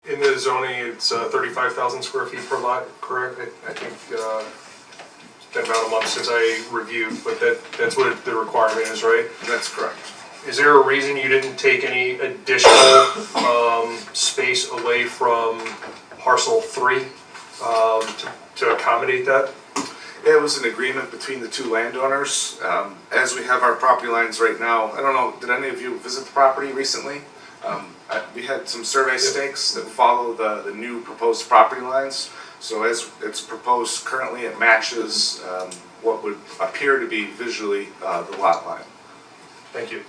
In the zoning, it's 35,000 square feet per lot, correct? I think it's been about a month since I reviewed, but that's what the requirement is, right? That's correct. Is there a reason you didn't take any additional space away from parcel 3 to accommodate that? It was an agreement between the two landowners. As we have our property lines right now, I don't know, did any of you visit the property recently? We had some survey stakes that follow the new proposed property lines. So as it's proposed currently, it matches what would appear to be visually the lot line. Thank you.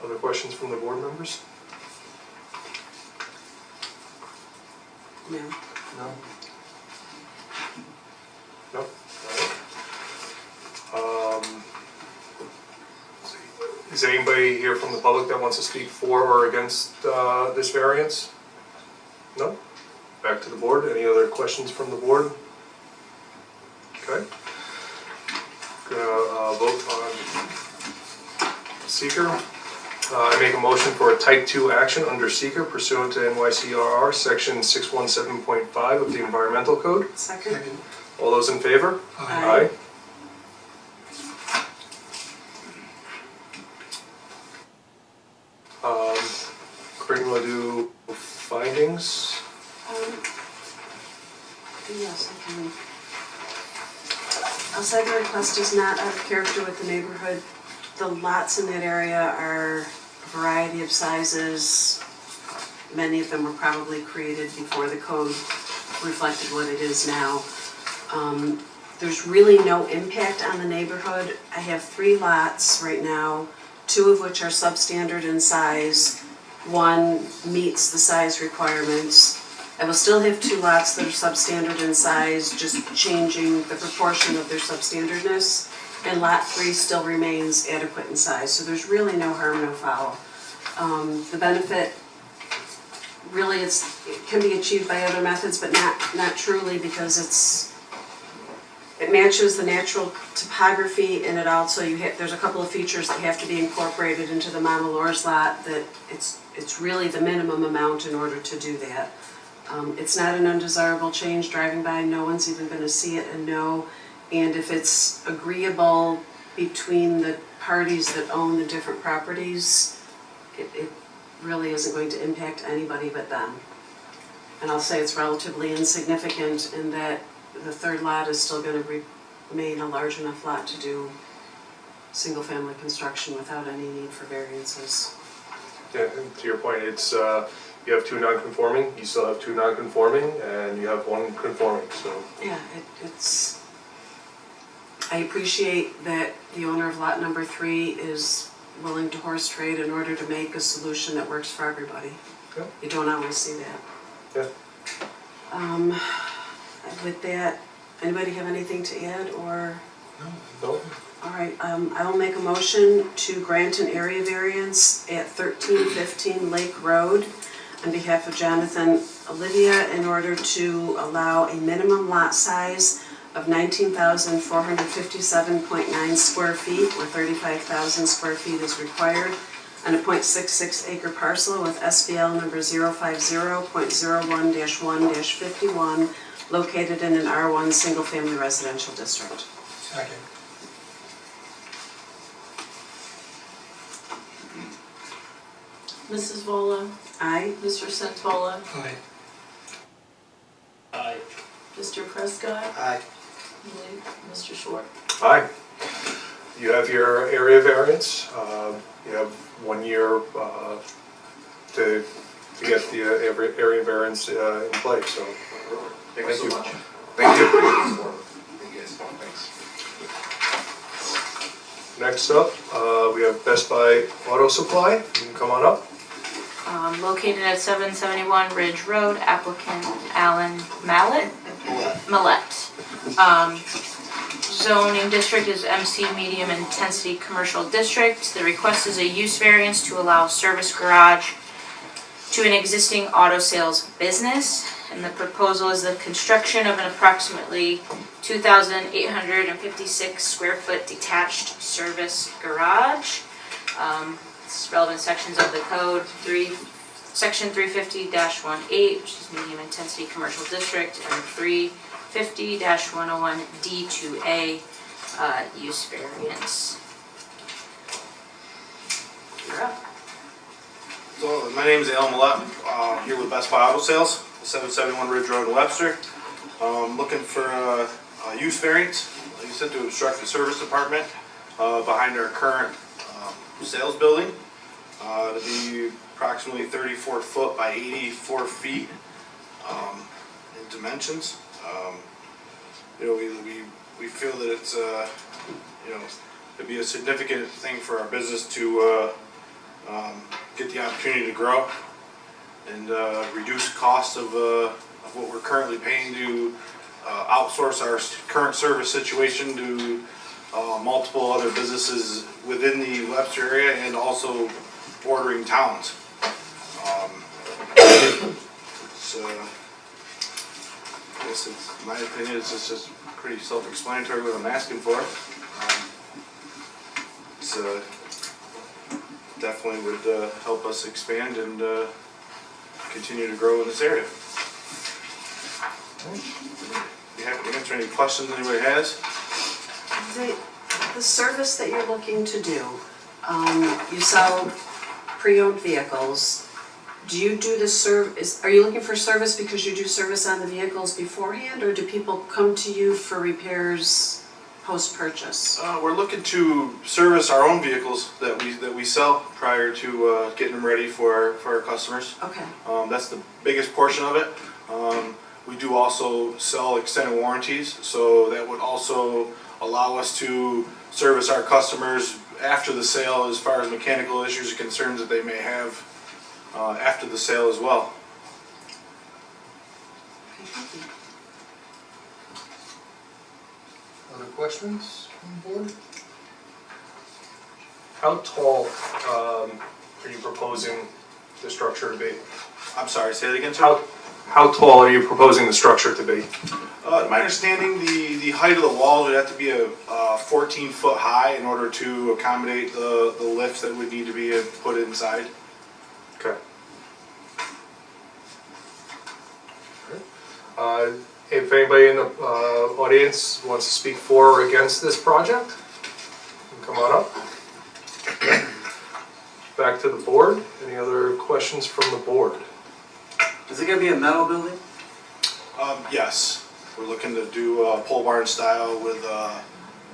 Other questions from the board members? No. No. No? All right. Is anybody here from the public that wants to speak for or against this variance? No? Back to the board. Any other questions from the board? Okay. Gonna vote on seeker. I make a motion for a type 2 action under seeker pursuant to NYCRR section 617.5 of the Environmental Code. Second. All those in favor? Aye. Craig, will do findings? Yes, I can. Outside the request is not out of character with the neighborhood. The lots in that area are a variety of sizes. Many of them were probably created before the code reflected what it is now. There's really no impact on the neighborhood. I have 3 lots right now, 2 of which are substandard in size. 1 meets the size requirements. I will still have 2 lots that are substandard in size, just changing the proportion of their substandardness. And lot 3 still remains adequate in size, so there's really no harm, no foul. The benefit, really, it can be achieved by other methods, but not truly, because it matches the natural topography, and it also, there's a couple of features that have to be incorporated into the Mama Laura's lot that it's really the minimum amount in order to do that. It's not an undesirable change. Driving by, no one's even going to see it and know. And if it's agreeable between the parties that own the different properties, it really isn't going to impact anybody but them. And I'll say it's relatively insignificant in that the 3rd lot is still going to remain a large enough lot to do single-family construction without any need for variances. Yeah, and to your point, it's you have 2 non-conforming, you still have 2 non-conforming, and you have 1 conforming. So yeah, it's. I appreciate that the owner of lot number 3 is willing to horse trade in order to make a solution that works for everybody. Yeah. You don't always see that. yeah. With that, anybody have anything to add or? No. All right, I will make a motion to grant an area variance at 1315 Lake Road on behalf of Jonathan Olivia in order to allow a minimum lot size of 19,457.9 square feet, where 35,000 square feet is required, on a .66 acre parcel with SBL number 050.01-1-51, located in an R1 single-family residential district. Second. Mrs. Vola, Aye. Mr. Santola, Aye. Aye. Mr. Prescott, Aye. and Mr. Short. Aye. You have your area variance. You have 1 year to get the area variance in place. So Thank you so much. Thank you. Thanks. next up, we have Best Buy Auto Supply. You can come on up. Located at 771 Ridge Road, applicant Alan Mallett. Zoning district is MC medium intensity commercial district. The request is a use variance to allow service garage to an existing auto sales business. And the proposal is the construction of an approximately 2,856 square foot detached service garage. Relevant sections of the code, Section 350-18, which is medium intensity commercial district, and 350-101 D2A use variance. You're up. So, my name is Alan Millett, here with Best Buy Auto Sales, 771 Ridge Road in Webster. Looking for a use variance, like you said, to obstruct the service department behind our current sales building. To be approximately 34 foot by 84 feet in dimensions. You know, we feel that it's, you know, it'd be a significant thing for our business to get the opportunity to grow and reduce costs of what we're currently paying to outsource our current service situation to multiple other businesses within the Webster area and also bordering towns. I guess it's, in my opinion, it's just pretty self-explanatory what I'm asking for. It's definitely would help us expand and continue to grow in this area. Be happy to answer any questions anybody has. The service that you're looking to do, you sell pre-owned vehicles. Do you do the are you looking for service because you do service on the vehicles beforehand, or do people come to you for repairs post-purchase? We're looking to service our own vehicles that we sell prior to getting them ready for our customers. Okay, That's the biggest portion of it. We do also sell extended warranties, so that would also allow us to service our customers after the sale as far as mechanical issues and concerns that they may have after the sale as well. okay, thank you. Other questions from the board? How tall are you proposing the structure to be? I'm sorry, say that again, sir? How tall are you proposing the structure to be? My understanding, the height of the walls would have to be a 14 foot high in order to accommodate the lifts that would need to be put inside. Okay. If anybody in the audience wants to speak for or against this project, you can come on up. Back to the board. Any other questions from the board? Is it gonna be a metal building? Yes, we're looking to do pole barn style with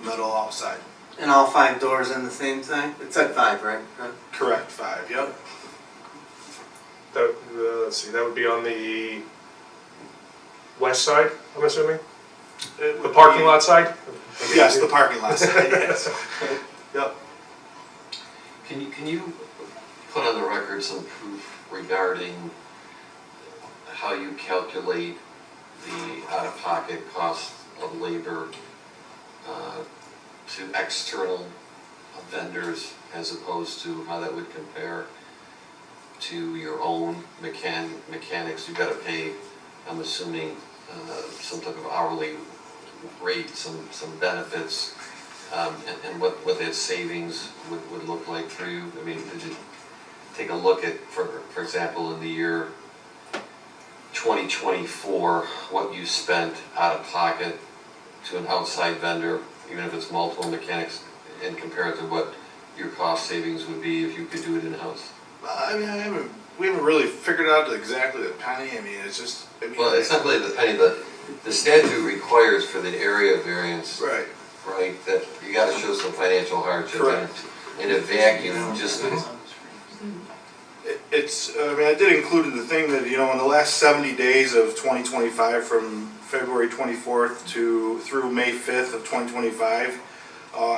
metal outside. And all 5 doors in the same thing? It's at 5, right? Correct, 5, yep. That, let's see, that would be on the west side, I'm assuming? The parking lot side? Yes, the parking lot side, yes. Yep. Can you put on the record some proof regarding how you calculate the out-of-pocket cost of labor to external vendors as opposed to how that would compare to your own mechanics? You've got to pay, I'm assuming, some type of hourly rate, some benefits, and what that savings would look like for you. I mean, could you take a look at, for example, in the year 2024, what you spent out of pocket to an outside vendor, even if it's multiple mechanics, and compare it to what your cost savings would be if you could do it in-house? I mean, we haven't really figured out exactly the penny. I mean, it's just. Well, it's not really the penny, but the statute requires for the area variance, Right. right, that you gotta show some financial hardship. Correct. In a vacuum, just, I mean, I did include in the thing that, you know, in the last 70 days of 2025, from February 24th through May 5th of 2025,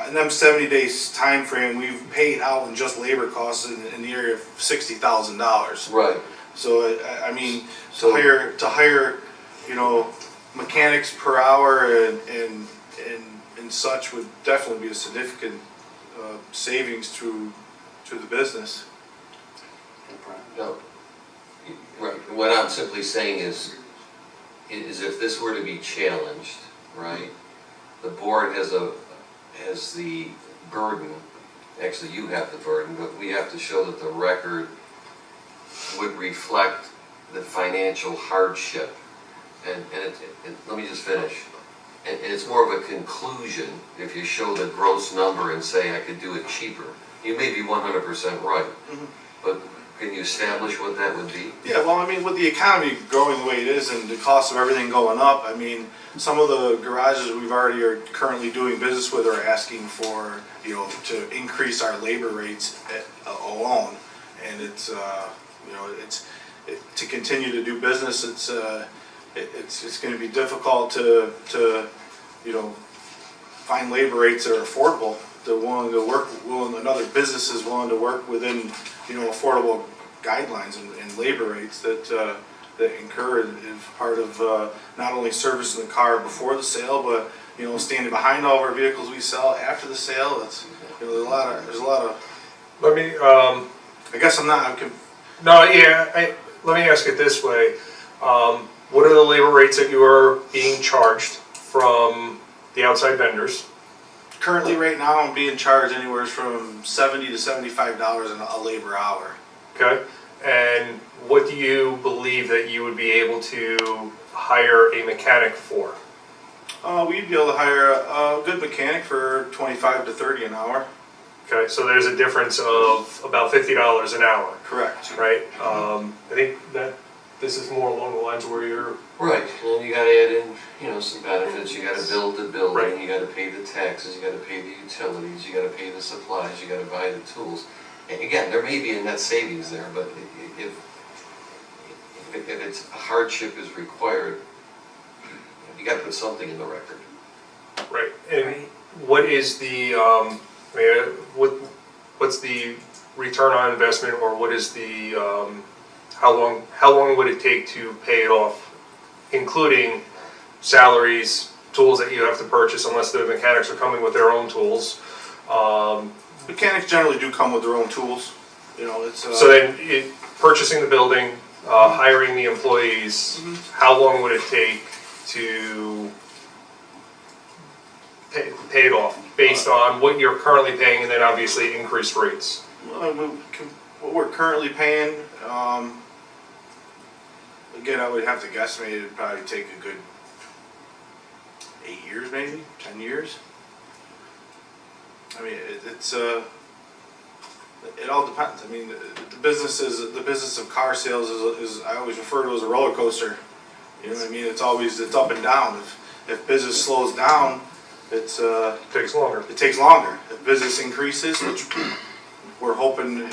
in them 70 days time frame, we've paid out in just labor costs in the area of $60,000. right. So I mean, So- to hire, you know, mechanics per hour and such would definitely be a significant savings to the business. No. Right, what I'm simply saying is if this were to be challenged, right, the board has the burden, actually you have the burden, but we have to show that the record would reflect the financial hardship. And let me just finish. And it's more of a conclusion if you show the gross number and say, I could do it cheaper. You may be 100% right, but can you establish what that would be? Yeah, well, I mean, with the economy growing the way it is and the cost of everything going up, I mean, some of the garages we've already are currently doing business with are asking for, you know, to increase our labor rates alone. And it's, you know, to continue to do business, it's going to be difficult to, you know, find labor rates that are affordable. They're willing to work, another business is willing to work within, you know, affordable guidelines and labor rates that incur as part of not only servicing the car before the sale, but, you know, standing behind all of our vehicles we sell after the sale. It's, you know, there's a lot of. Let me, I guess let me ask it this way. What are the labor rates that you are being charged from the outside vendors? Currently, right now, I'm being charged anywhere from $70 to $75 a labor hour. Okay, and what do you believe that you would be able to hire a mechanic for? We'd be able to hire a good mechanic for $25 to $30 an hour. Okay, so there's a difference of about $50 an hour, Correct. right? I think that this is more along the lines where you're. Right, and you gotta add in, you know, some benefits, you gotta build the building, Right. you gotta pay the taxes, you gotta pay the utilities, you gotta pay the supplies, you gotta buy the tools. And again, there may be a net savings there, but if it's a hardship is required, you gotta put something in the record. Right, and Right. what is the, what's the return on investment, or what is the, how long would it take to pay it off, including salaries, tools that you have to purchase, unless the mechanics are coming with their own tools? Mechanics generally do come with their own tools. You know, it's. So then, purchasing the building, hiring the employees, how long would it take to pay it off, based on what you're currently paying, and then obviously increased rates? Well, what we're currently paying, again, I would have to guesstimate it'd probably take a good 8 years, maybe 10 years. I mean, it all depends. I mean, the business of car sales is I always refer to as a roller coaster. You know what I mean? It's up and down. If business slows down, Takes longer. it takes longer. If business increases, which we're hoping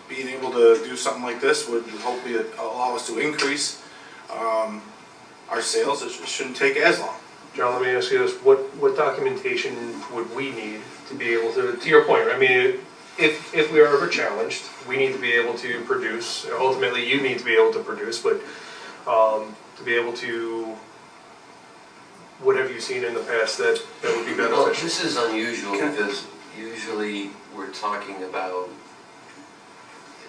being able to do something like this would hopefully allow us to increase our sales, it shouldn't take as long. John, let me ask you this, what documentation would we need to be able to your point, I mean, if we are ever challenged, we need to be able to produce, ultimately you need to be able to produce, but to be able to, what have you seen in the past that would be Well, beneficial? this is unusual because usually we're talking about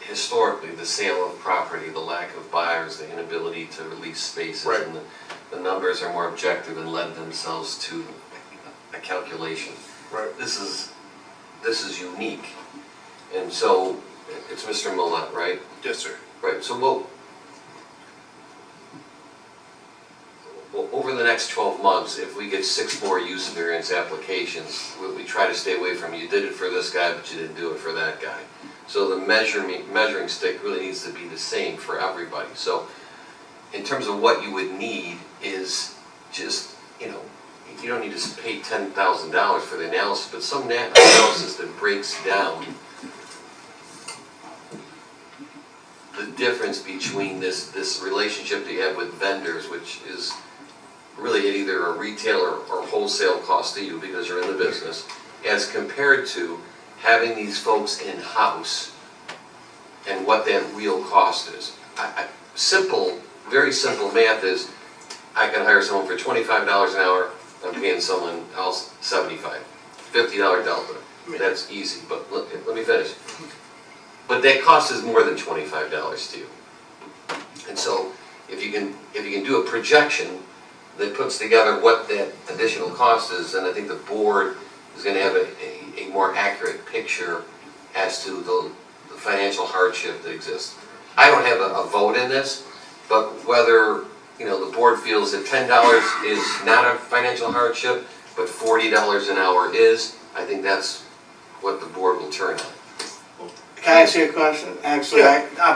historically the sale of property, the lack of buyers, the inability to release spaces, Right. and the numbers are more objective and lend themselves to a calculation. Right. This is unique, and so it's Mr. Millett, right? Yes, sir. Right. So over the next 12 months, if we get 6 more use variance applications, we try to stay away from, you did it for this guy, but you didn't do it for that guy. So the measuring stick really needs to be the same for everybody. So in terms of what you would need is just, you know, you don't need to pay $10,000 for the analysis, but some analysis that breaks down the difference between this relationship that you have with vendors, which is really at either a retailer or wholesale cost to you because you're in the business, as compared to having these folks in-house and what that real cost is. Very simple math is, I can hire someone for $25 an hour, I'm paying someone else $75, $50 delta. That's easy, but let me finish. But that cost is more than $25 to you. And so if you can do a projection that puts together what that additional cost is, then I think the board is going to have a more accurate picture as to the financial hardship that exists. I don't have a vote in this, but whether, you know, the board feels that $10 is not a financial hardship, but $40 an hour is, I think that's what the board will turn on. Can I ask you a question? Actually,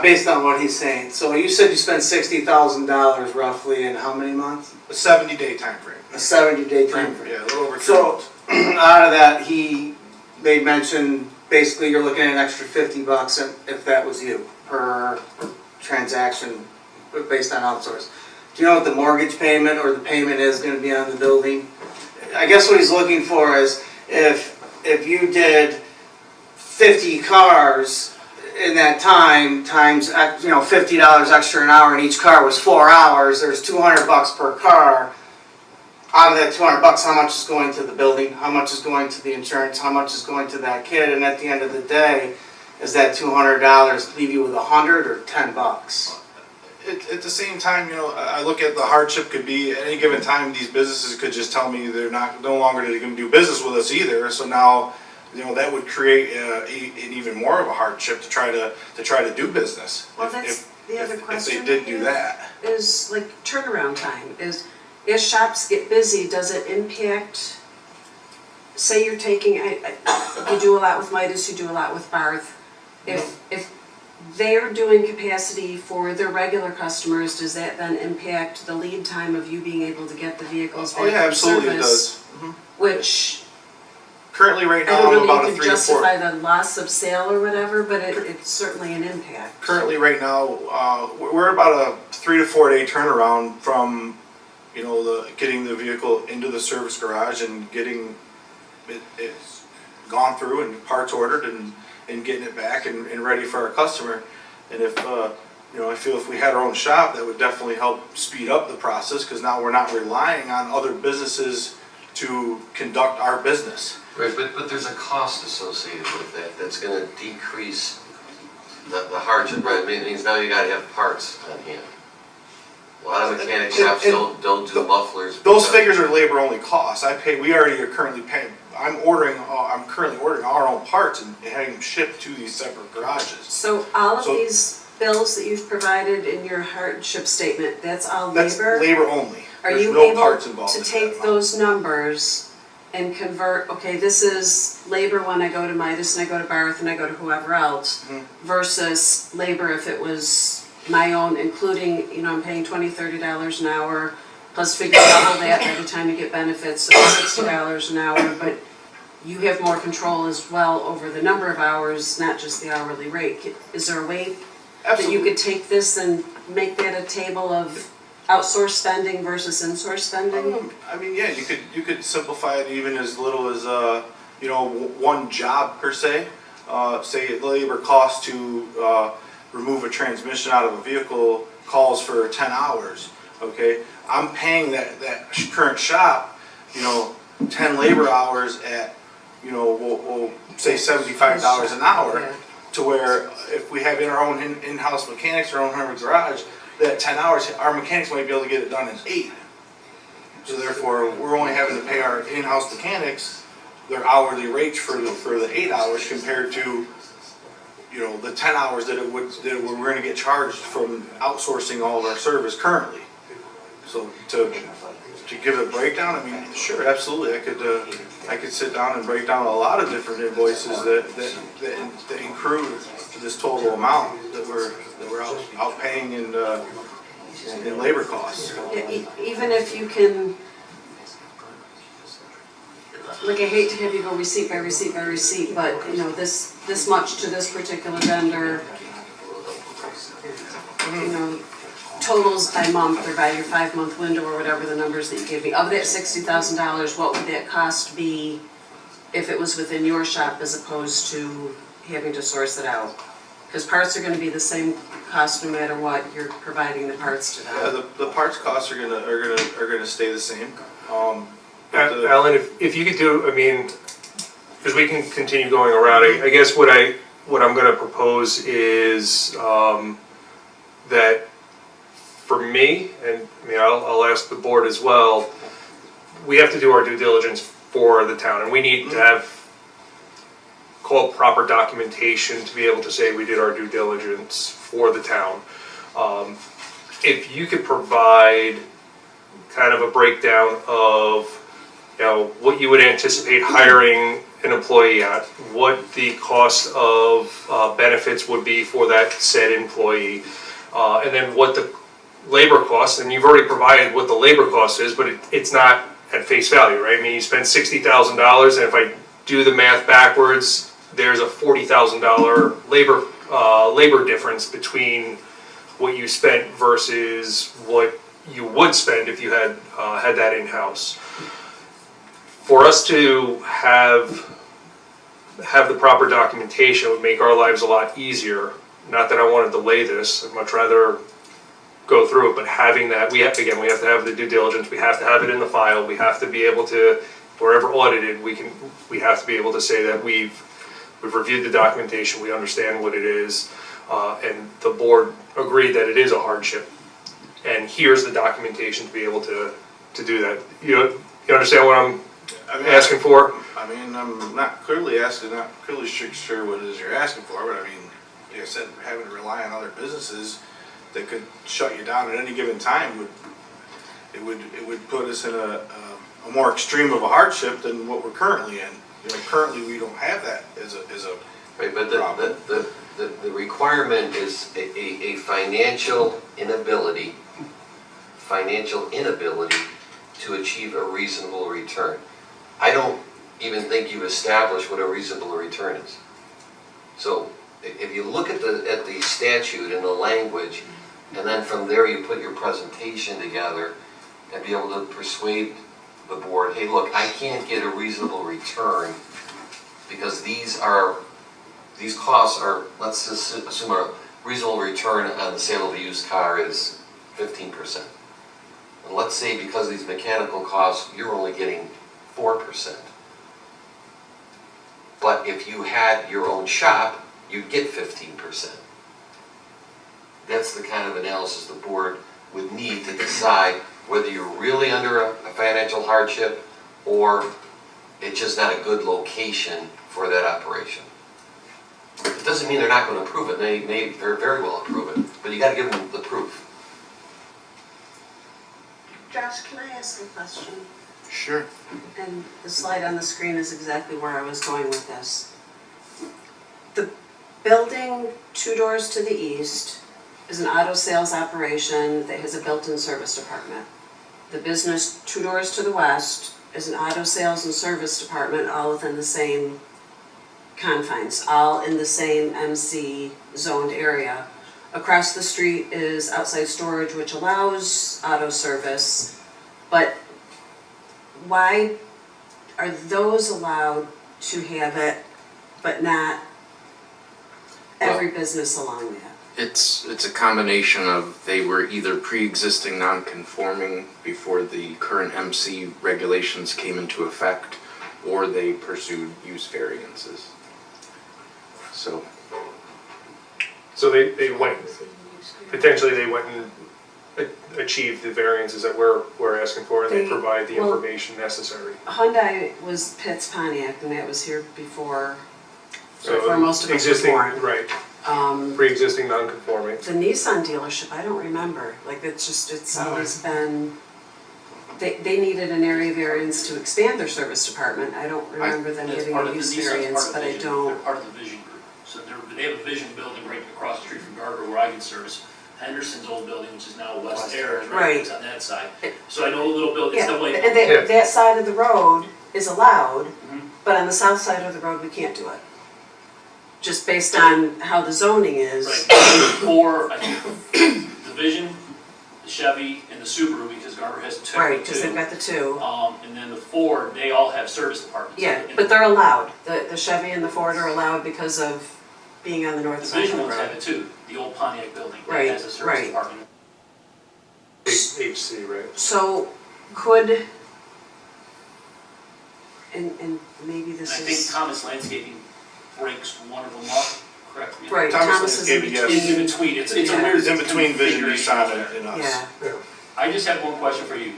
based on what he's saying, so you said you spent $60,000 roughly in how many months? A 70-day time frame. A 70-day time frame. Yeah, a little over 3 So, months. out of that, they mentioned, basically you're looking at an extra $50 if that was you, per transaction based on outsource. Do you know what the mortgage payment or the payment is gonna be on the building? I guess what he's looking for is, if you did 50 cars in that time, times, you know, $50 extra an hour, and each car was 4 hours, there's $200 per car. Out of that $200, how much is going to the building? How much is going to the insurance? How much is going to that kid? And at the end of the day, is that $200 leave you with 100 or $10? At the same time, you know, I look at the hardship could be at any given time, these businesses could just tell me they're no longer going to do business with us either. So now, you know, that would create an even more of a hardship to try to do business. Well, that's the other question. If they did do that. Is like turnaround time, as shops get busy, does it impact, say you're taking, you do a lot with Midas, you do a lot with Barth. If they're doing capacity for their regular customers, does that then impact the lead time of you being able to get the vehicles back Oh yeah, from absolutely it service? does. Which, Currently, right I now, don't I'm know about that a you 3 could to 4. justify the loss of sale or whatever, but it's certainly an impact. Currently, right now, we're about a 3 to 4 day turnaround from, you know, getting the vehicle into the service garage and getting it's gone through and parts ordered and getting it back and ready for our customer. And if, you know, I feel if we had our own shop, that would definitely help speed up the process, because now we're not relying on other businesses to conduct our business. Right, but there's a cost associated with that, that's gonna decrease the hardship, right? It means now you gotta have parts on hand. A lot of mechanic shops don't do mufflers. Those because- figures are labor only costs. We already are currently paying, I'm currently ordering our own parts and having them shipped to these separate garages. So all of So- these bills that you've provided in your hardship statement, that's all That's labor? labor only. Are There's you no able parts involved to in that take amount. those numbers and convert, okay, this is labor when I go to Midas and I go to Barth and I go to whoever else, versus labor if it was my own, including, you know, I'm paying $20, $30 an hour, plus figure double that by the time you get benefits, so $60 an hour, but you have more control as well over the number of hours, not just the hourly rate. Is there a way that you Absolutely. could take this and make that a table of outsourced spending versus in-source spending? I mean, yeah, you could simplify it even as little as, you know, one job per se. Say labor cost to remove a transmission out of a vehicle calls for 10 hours, okay? I'm paying that current shop, you know, 10 labor hours at, you know, we'll say $75 an hour, Yeah. to where if we have our own in-house mechanics, our own Herman garage, that 10 hours, our mechanics might be able to get it done in 8. So therefore, we're only having to pay our in-house mechanics their hourly rates for the 8 hours compared to, you know, the 10 hours that we're gonna get charged from outsourcing all of our service currently. So to give a breakdown, I mean, sure, absolutely, I could sit down and break down a lot of different invoices that include this total amount that we're out paying in labor costs. Yeah, even if you can, like, I hate to have you go receipt by receipt by receipt, but, you know, this much to this particular vendor, you know, totals by month or by your 5-month window or whatever the numbers that you gave me. Of that $60,000, what would that cost be if it was within your shop as opposed to having to source it out? Because parts are gonna be the same cost no matter what, you're providing the parts to Yeah, them. the parts costs are gonna stay the same. But the- Alan, if you could do, I mean, because we can continue going around, I guess what I'm gonna propose is, that for me, and I mean, I'll ask the board as well, we have to do our due diligence for the town, and we need to have call it proper documentation to be able to say we did our due diligence for the town. If you could provide kind of a breakdown of, what you would anticipate hiring an employee at, what the cost of benefits would be for that said employee, and then what the labor cost, and you've already provided what the labor cost is, but it's not at face value, right? I mean, you spend $60,000, and if I do the math backwards, there's a $40,000 labor difference between what you spent versus what you would spend if you had that in-house. For us to have the proper documentation would make our lives a lot easier. Not that I want to delay this, I'd much rather go through it, but having that, we have to have the due diligence, we have to have it in the file, we have to be able to, wherever audited, we have to be able to say that we've reviewed the documentation, we understand what it is, and the board agreed that it is a hardship. And here's the documentation to be able to do that. You understand what I'm asking for? I mean, I'm not clearly sure what it is you're asking for, but I mean, like I said, having to rely on other businesses that could shut you down at any given time would put us in a more extreme of a hardship than what we're currently in. Currently we don't have that as a Right, but problem. the requirement is a financial inability to achieve a reasonable return. I don't even think you've established what a reasonable return is. So if you look at the statute and the language, and then from there you put your presentation together and be able to persuade the board, hey, look, I can't get a reasonable return because these costs are, let's just assume a reasonable return on the sale of a used car is 15%. And let's say because of these mechanical costs, you're only getting 4%. But if you had your own shop, you'd get 15%. That's the kind of analysis the board would need to decide whether you're really under a financial hardship or it's just not a good location for that operation. It doesn't mean they're not going to approve it. They may very well approve it, but you got to give them the proof. Josh, can I ask a question? Sure. And the slide on the screen is exactly where I was going with this. The building 2 doors to the east is an auto sales operation that has a built-in service department. The business 2 doors to the west is an auto sales and service department, all within the same confines, all in the same MC zoned area. Across the street is outside storage, which allows auto service, but why are those allowed to have it, but not every business along that? It's a combination of they were either pre-existing non-conforming before the current MC regulations came into effect, or they pursued use variances. So they went, potentially they went and achieved the variances that we're asking for, and they provide the information necessary. Hyundai was Pitt's Pontiac, and that was here before, So for most of us existing, born. right, pre-existing non-conforming. The Nissan dealership, I don't remember, like it's always been, they needed an area variance to expand their service department. I don't remember them That's getting part a of the use Nissan's variance, part of but the I vision. don't. They're part of the vision group. So they have a vision building right across the street from Gardner where I get service. Henderson's old building, which is now Webster, is Right. it's on that side. So I know a little building, it's Yeah, the way. and that side of the road is allowed, Mhm. but on the south side of the road, we can't do it. Just based on how the zoning is. Right, or I think the Vision, the Chevy, and the Subaru, because Gardner has two. Right, because they've got the two. And then the Ford, they all have service departments. Yeah, And but they're allowed. The Chevy and the Ford are allowed because of being on the north the side of Vision the ones have road. it too, the old Pontiac building, Right, that has a service right. department. HC, right? So could, and maybe And this I think is, Thomas Landscaping breaks one of them up, correct me. right, Thomas Thomas is in Landscaping, yes. It's in between. between, it's a Yeah. weird. It's in between Vision, configuration Nissan, and us. Yeah, I just have one question for you.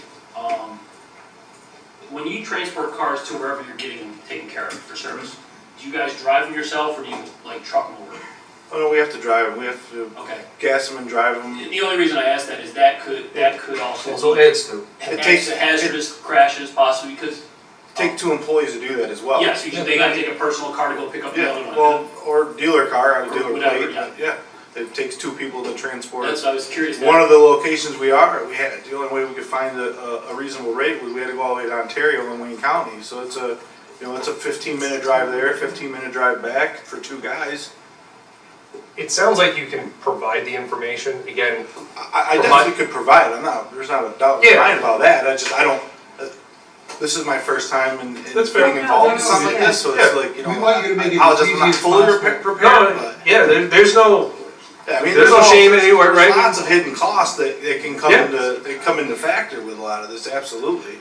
When you transport cars to wherever you're getting them taken care of for service, do you guys drive them yourself or do you like truck them over? Oh, no, we have to drive them, we have to Okay. gas them and drive them. The only reason I ask that is that could also Also adds to. It takes- hazardous crashes possibly because, Take 2 employees to do that as well. yes, because they gotta take a personal car to go pick up the other Yeah, one. well, or dealer car on a dealer Whatever, plate, but yeah, it takes 2 people to transport. That's, I was curious. One of the locations we had, the only way we could find a reasonable rate was we had to go all the way to Ontario and Wayne County, so it's a, it's a 15-minute drive there, 15-minute drive back for 2 guys. It sounds like you can provide the information, again, I definitely could provide, there's not a doubt in Yeah. my mind about that, I don't, this is my first time in That's fair. getting involved in Yeah, something like this, so it's yeah. like, We want you to make it I'll just, as I'm easy not as fully possible. prepared, no, but. yeah, there's no, Yeah, I mean, There's no shame anywhere, right? There's lots of hidden costs that can come Yeah. into factor with a lot of this, absolutely.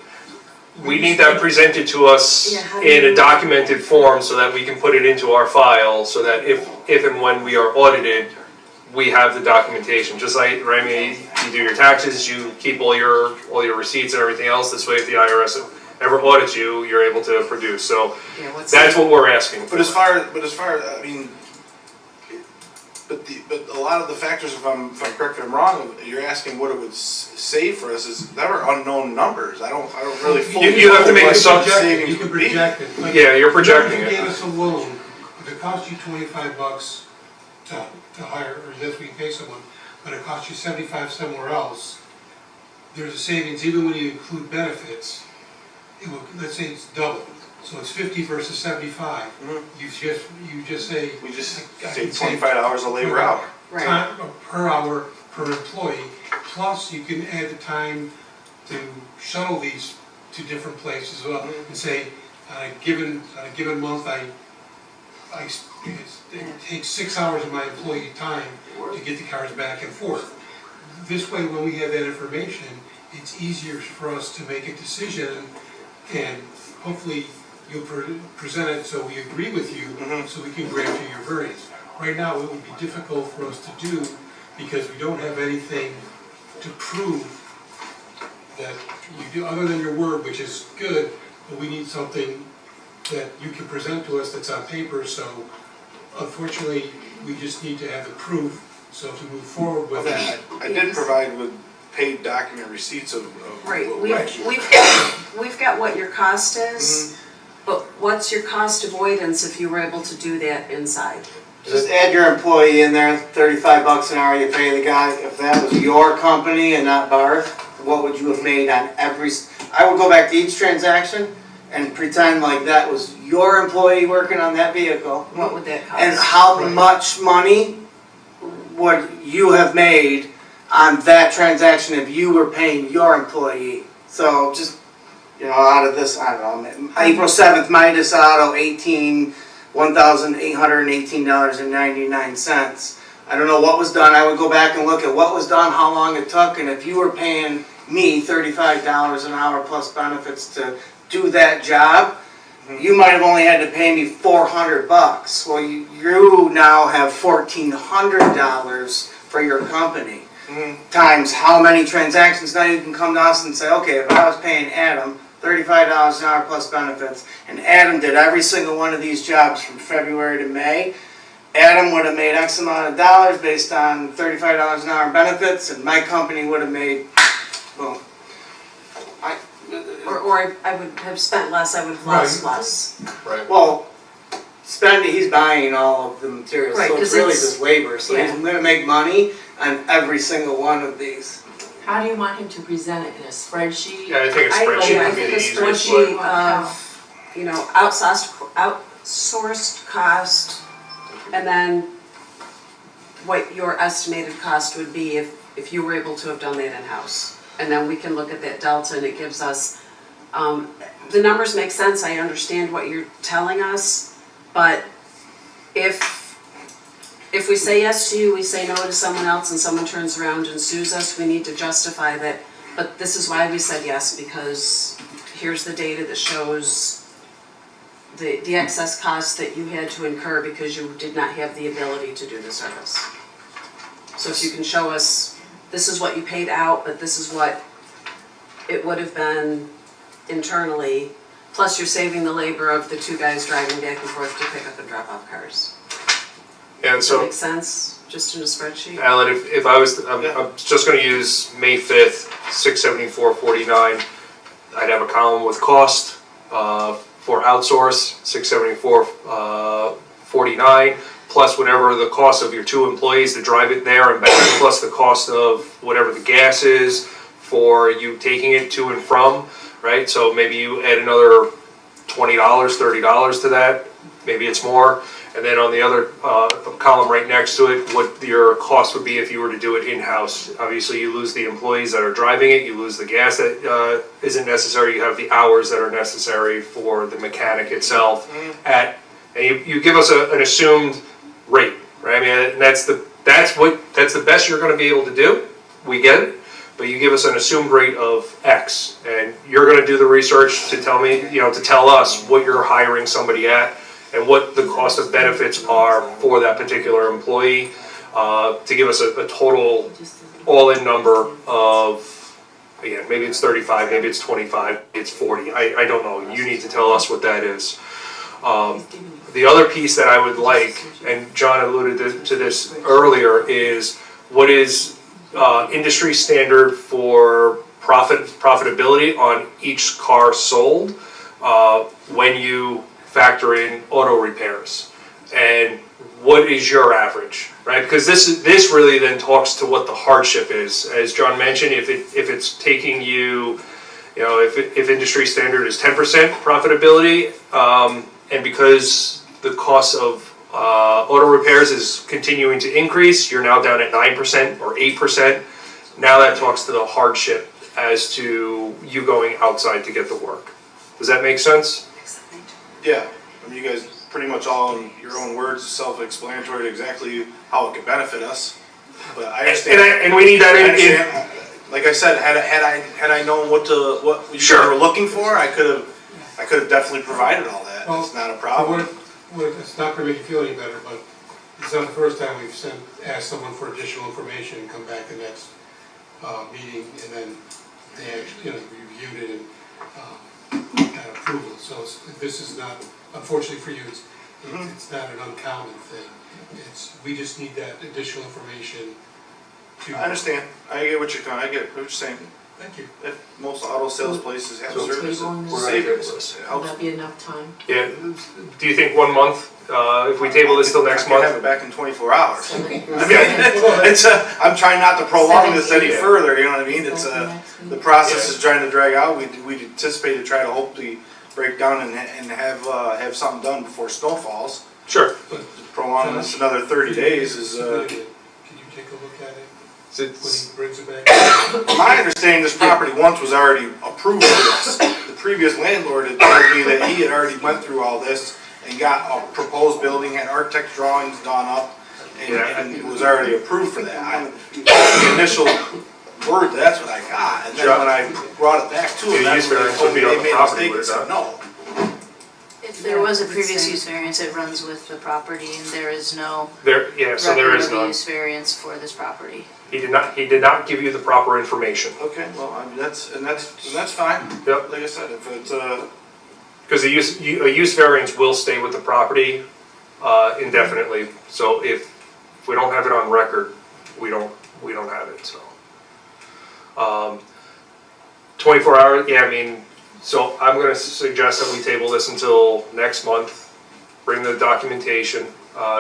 we need that presented to us Yeah, how do in a you- documented form so that we can put it into our file, so that if and when we are audited, we have the documentation. Just like, Remy, you do your taxes, you keep all your receipts and everything else, this way if the IRS ever audits you, you're able to produce, so Yeah, what's that's what we're asking for. But as far, I mean, but a lot of the factors, if I'm correct, if I'm wrong, you're asking what it would save for us is, that are unknown numbers. I don't really fully. You have to make know a what sub- the savings You can would be. project it. Like, Yeah, you're projecting if you it. gave us a loan, if it costs you $25 to hire, or that's what you pay someone, but it costs you 75 somewhere else, there's a savings even when you include benefits. It will, let's say it's double, so it's 50 versus 75. Mhm. You just say. We just I take can save 25 hours a labor hour. Right, time per hour per employee, plus you can add the time to shuttle these to different places as well, and say, on a given month, it takes 6 hours of my employee time to get the cars back and forth. This way, when we have that information, it's easier for us to make a decision, and hopefully you'll present it so we agree with you, so we can grant you your variance. Right now, it would be difficult for us to do because we don't have anything to prove that you do, other than your word, which is good, but we need something that you can present to us that's on paper, so unfortunately, we just need to have the proof, so to move forward with that. I did provide with paid document receipts of. right, what- we've got what your cost is, but what's your cost avoidance if you were able to do that inside? Just add your employee in there, $35 an hour you pay the guy. If that was your company and not Barth, what would you have made on I would go back to each transaction and pretend like that was your employee working on that vehicle. What would that cost? And how much money would you have made on that transaction if you were paying your employee? So just, out of this, I don't know, April 7th, Midas Auto, $1,818.99. I don't know what was done. I would go back and look at what was done, how long it took, and if you were paying me $35 an hour plus benefits to do that job, you might have only had to pay me $400. Well, you now have $1,400 for your company. Times how many transactions. Now you can come to us and say, okay, if I was paying Adam $35 an hour plus benefits, and Adam did every single one of these jobs from February to May, Adam would have made X amount of dollars based on $35 an hour benefits, and my company would have made, boom. Or I would have spent less, I would have lost less. Right. Well, he's buying all of the materials, Right, so it's 'cause really it's- just labor, so he's yeah. gonna make money on every single one of these. How do you want him to present it, in a spreadsheet? Yeah, I think a I spreadsheet think would be a the easiest spreadsheet way. of, outsourced cost, and then what your estimated cost would be if you were able to have done that in-house. And then we can look at that delta and it gives us, the numbers make sense, I understand what you're telling us, but if we say yes to you, we say no to someone else and someone turns around and sues us, we need to justify that. But this is why we said yes, because here's the data that shows the excess costs that you had to incur because you did not have the ability to do the service. So if you can show us, this is what you paid out, but this is what it would have been internally Plus you're saving the labor of the two guys driving back and forth to pick up and drop off cars. And Does that so, make sense, just in a spreadsheet? Alan, if I was, I'm just gonna use May 5th, 674.49. I'd have a column with cost, for outsource, 674.49, plus whatever the cost of your two employees to drive it there and back, plus the cost of whatever the gas is for you taking it to and from, right? So maybe you add another $20, $30 to that, maybe it's more. And then on the other column right next to it, what your cost would be if you were to do it in-house. Obviously, you lose the employees that are driving it, you lose the gas that isn't necessary, you have the hours that are necessary for the mechanic itself. And you give us an assumed rate, right? I mean, and that's the best you're gonna be able to do, we get it. But you give us an assumed rate of X, and you're gonna do the research to tell me, to tell us what you're hiring somebody at, and what the cost of benefits are for that particular employee, to give us a total all-in number of, again, maybe it's 35, maybe it's 25, it's 40, I don't know, you need to tell us what that is. The other piece that I would like, and John alluded to this earlier, is what is industry standard for profitability on each car sold when you factor in auto repairs, and what is your average, right? Because this really then talks to what the hardship is. As John mentioned, if it's taking you, if industry standard is 10% profitability, and because the cost of auto repairs is continuing to increase, you're now down at 9% or 8%. Now that talks to the hardship as to you going outside to get the work. Does that make sense? Yeah, I mean, you guys pretty much all in your own words, self-explanatory to exactly how it could benefit us. But I understand. And we need that I in. understand. Like I said, had I known what you Sure. were looking for, I could have definitely provided all that. Well, It's not a problem. It's not gonna make you feel any better, but it's not the first time we've asked someone for additional information and come back the next meeting, and then they actually, reviewed it and got approval. So this is not, unfortunately for you, it's not an uncommon thing. We just need that additional information to. I understand. I get what you're saying. Thank you. If most auto sales places have So service, tabling and this. savings. It Would helps. that be enough time? Yeah, do you think 1 month, if we table this till next I can have month? it back in 24 hours. I mean, Okay. I'm trying not to prolong this any Yeah. further, you know what I mean? It's the process is trying to drag out. We anticipate to try to hopefully break down and have something done before snow falls. Sure. Prolong this another 30 days is, Can you take a look at it So when it's- he brings it back? my understanding, this property once was already approved for this. The previous landlord had told me that he had already went through all this and got a proposed building, had architect drawings drawn up, and it was already approved for that. The initial word, that's what I got, and then when I brought it back to Yeah, him, that's use when they variance told would me be on they the made a property, mistake and would it said no. If there was a previous use variance, it runs with the property, and there is no so there record is of a none. use variance for this property. He did not give you the proper information. Okay, well, I mean, that's fine. Yep. Like I said, if it's, Because a use variance will stay with the property indefinitely. So if we don't have it on record, we don't have it, so. 24 hours, yeah, I mean, so I'm gonna suggest that we table this until next month, bring the documentation.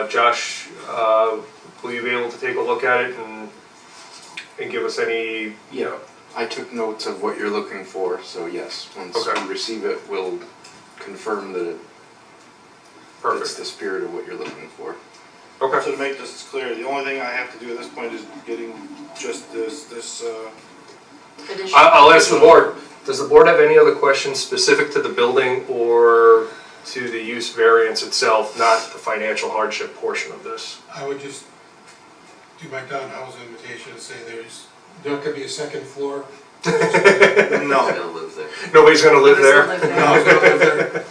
Josh, will you be able to take a look at it and give us any? Yeah, I took notes of what you're looking for, so yes, once Okay. we receive it, we'll confirm that it's Perfect, the spirit of what you're looking for. okay. so to make this clear, the only thing I have to do at this point is getting just this, Additional. I'll ask the board, does the board have any other questions specific to the building or to the use variance itself, not the financial hardship portion of this? I would just do my Don House invitation and say there's not gonna be a second floor. no. They'll live there. Nobody's gonna live there? Live there. No, it's gonna live there.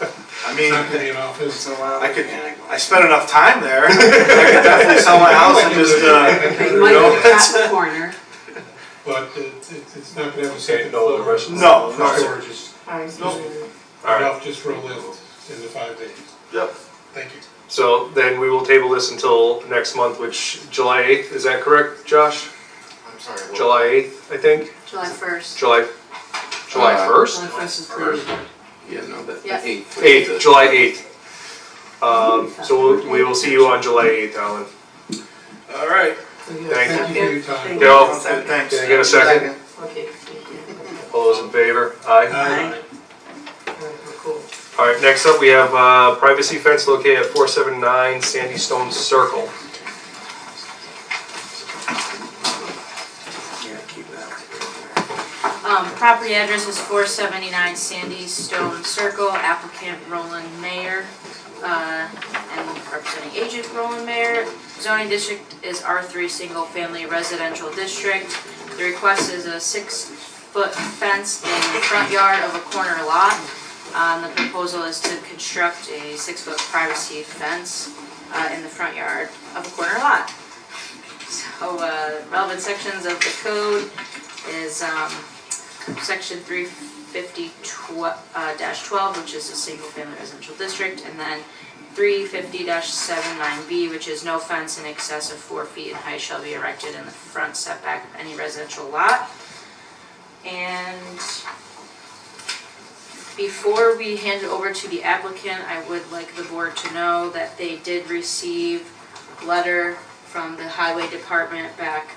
I It's mean, not gonna be an office. I spent enough time there. I could definitely sell my house and just, You might have got in the corner. But it's not gonna have a second no floor. other questions? No, no, sir. Storage is- Alright, Nope. All right. enough just for a lift in the 5 days. Yep. Thank you. So then we will table this until next month, which, July 8th, is that correct, Josh? I'm sorry. July 8th, I think? July 1st. July 1st? July 1st is clear. Yeah, no, the Yeah. 8th. 8th, July 8th. So we will see you on July 8th, Alan. All right. Thank you. Thank you for your time. Thank Bill, Sounds good, thanks. can I get a second? Okay, thank you. All those in favor? Aye. Aye. Alright, we're cool. All right, next up, we have privacy fence located at 479 Sandy Stone Circle. Property address is 479 Sandy Stone Circle, applicant Roland Mayer, and representing agent Roland Mayer. Zoning district is R3 Single Family Residential District. The request is a 6-foot fence in the front yard of a corner lot. The proposal is to construct a 6-foot privacy fence in the front yard of a corner lot. So relevant sections of the code is section 350-12, which is a single family residential district, and then 350-79B, which is no fence in excess of 4 feet in height shall be erected in the front setback of any residential lot. And before we hand it over to the applicant, I would like the board to know that they did receive a letter from the highway department back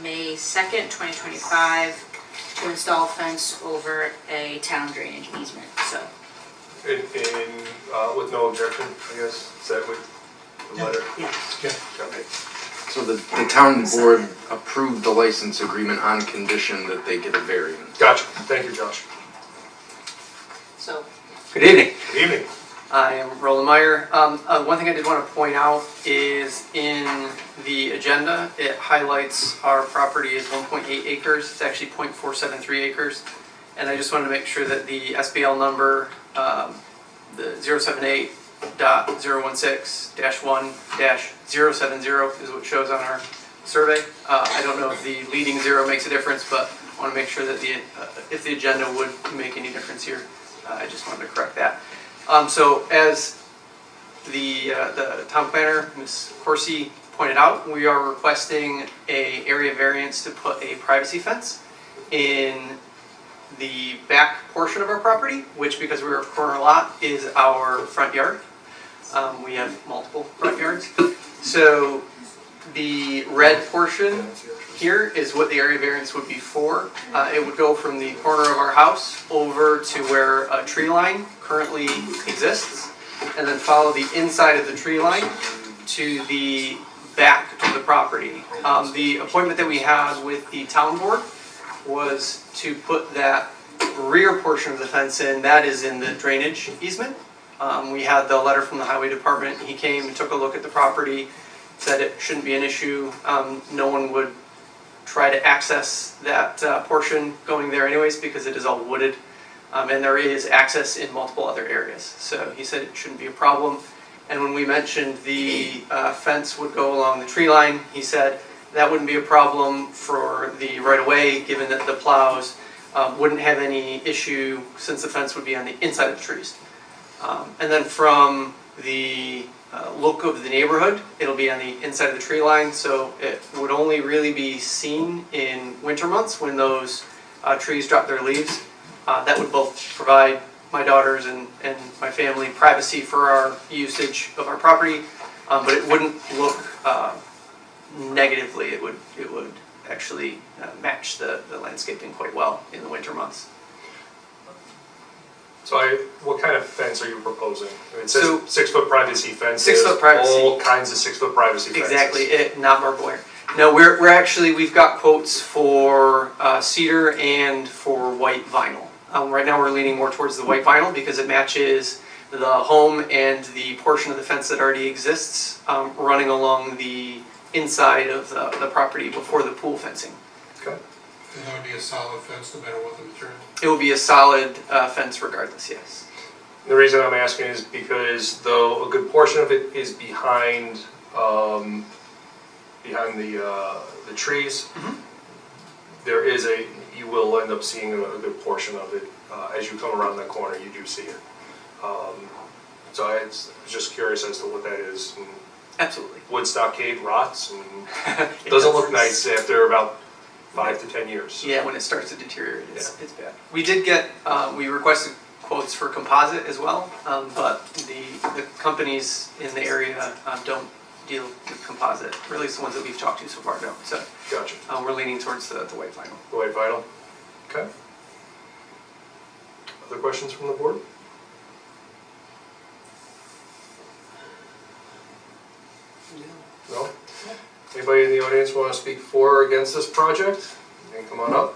May 2nd, 2025 to install a fence over a town drainage easement, so. With no objection, I guess, is that what the letter? Yeah. Okay. So the town board approved the license agreement on condition that they get a variance. Gotcha, thank you, Josh. So, Good evening. Good evening. I am Roland Meyer. One thing I did want to point out is in the agenda, it highlights our property as 1.8 acres. It's actually 0.473 acres. And I just wanted to make sure that the SBL number, the 078.016-1-070 is what shows on our survey. I don't know if the leading zero makes a difference, but I want to make sure that if the agenda would make any difference here, I just wanted to correct that. So as the town planner, Ms. Corsi, pointed out, we are requesting an area variance to put a privacy fence in the back portion of our property, which, because we're a corner lot, is our front yard. We have multiple front yards. So the red portion here is what the area variance would be for. It would go from the corner of our house over to where a tree line currently exists, and then follow the inside of the tree line to the back of the property. The appointment that we had with the town board was to put that rear portion of the fence in. That is in the drainage easement. We had the letter from the highway department. He came and took a look at the property, said it shouldn't be an issue. No one would try to access that portion going there anyways, because it is all wooded, and there is access in multiple other areas. So he said it shouldn't be a problem. And when we mentioned the fence would go along the tree line, he said that wouldn't be a problem for the right-of-way, given that the plows wouldn't have any issue since the fence would be on the inside of the trees. And then from the look of the neighborhood, it'll be on the inside of the tree line, so it would only really be seen in winter months when those trees drop their leaves. That would both provide my daughters and my family privacy for our usage of our property, but it wouldn't look negatively. It would actually match the landscaping quite well in the winter months. So what kind of fence are you proposing? It says So- 6-foot privacy fences. 6-foot privacy. All kinds of 6-foot privacy fences. Exactly, not barbed wire. No, we've got quotes for cedar and for white vinyl. Right now we're leaning more towards the white vinyl because it matches the home and the portion of the fence that already exists running along the inside of the property before the pool fencing. Okay. And that would be a solid fence no matter what the material. It will be a solid fence regardless, yes. The reason I'm asking is because though a good portion of it is behind the trees, there is you will end up seeing a good portion of it. As you come around that corner, you do see it. So I was just curious as to what that is. And Absolutely. wood stockade rots and It doesn't does. look nice after about 5 to 10 years. Yeah, when it starts to deteriorate, it's bad. We did get, we requested quotes for composite as well, but the companies in the area don't deal with composite, or at least the ones that we've talked to so far don't. So Gotcha. we're leaning towards the white vinyl. The white vinyl. Okay. Other questions from the board? No? Anybody in the audience want to speak for or against this project? You can come on up.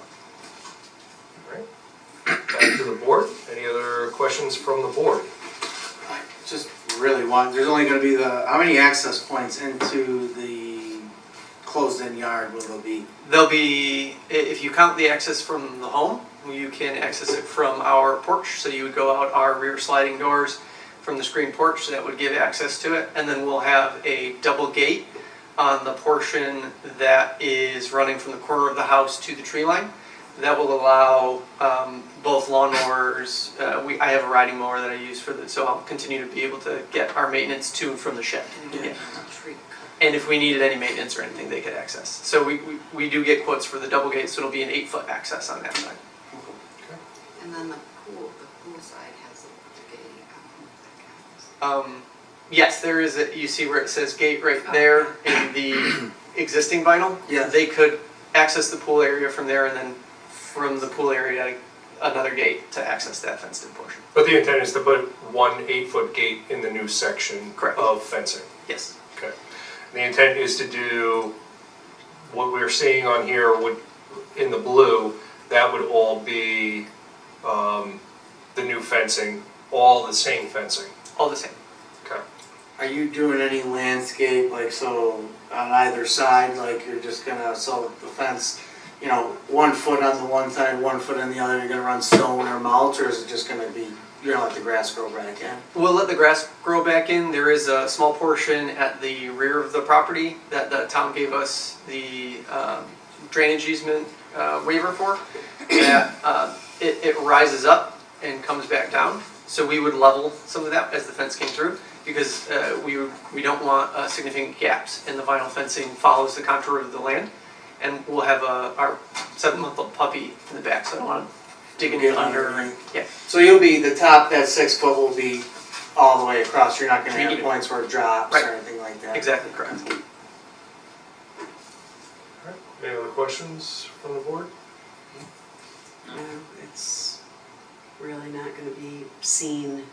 All right. Back to the board. Any other questions from the board? I just really want, there's only gonna be how many access points into the closed-in yard will there be? There'll be, if you count the access from the home, you can access it from our porch. So you would go out our rear sliding doors from the screen porch, that would give access to it. And then we'll have a double gate on the portion that is running from the corner of the house to the tree line. That will allow both lawnmowers, I have a riding mower that I use for so I'll continue to be able to get our maintenance to and from the shed. Yeah. And if we needed any maintenance or anything, they could access. So we do get quotes for the double gate, so it'll be an 8-foot access on that side. And then the pool side has a gate. Yes, there is, you see where it says gate right there in the existing vinyl? Yes. They could access the pool area from there and then from the pool area, another gate to access that fenced-in portion. But the intent is to put one 8-foot gate in the new section Correct. of fencing. Yes. Okay. The intent is to do what we're seeing on here in the blue, that would all be the new fencing, all the same fencing. All the same. Okay. Are you doing any landscape, like, so on either side, like you're just gonna, so the fence, 1 foot on the one side, 1 foot on the other, you're gonna run stone or mulch, or is it just gonna be, you're gonna let the grass grow back in? We'll let the grass grow back in. There is a small portion at the rear of the property that the town gave us the drainage easement waiver for. That it rises up and comes back down. So we would level some of that as the fence came through, because we don't want significant gaps, and the vinyl fencing follows the contour of the land. And we'll have our 7-month-old puppy in the back, so I don't want to digging in under. Yeah. So you'll be, the top, that 6 foot will be all the way across, you're not gonna have points where it drops Right. or anything like that? Exactly correct. All right. Any other questions from the board? No, it's really not gonna be seen.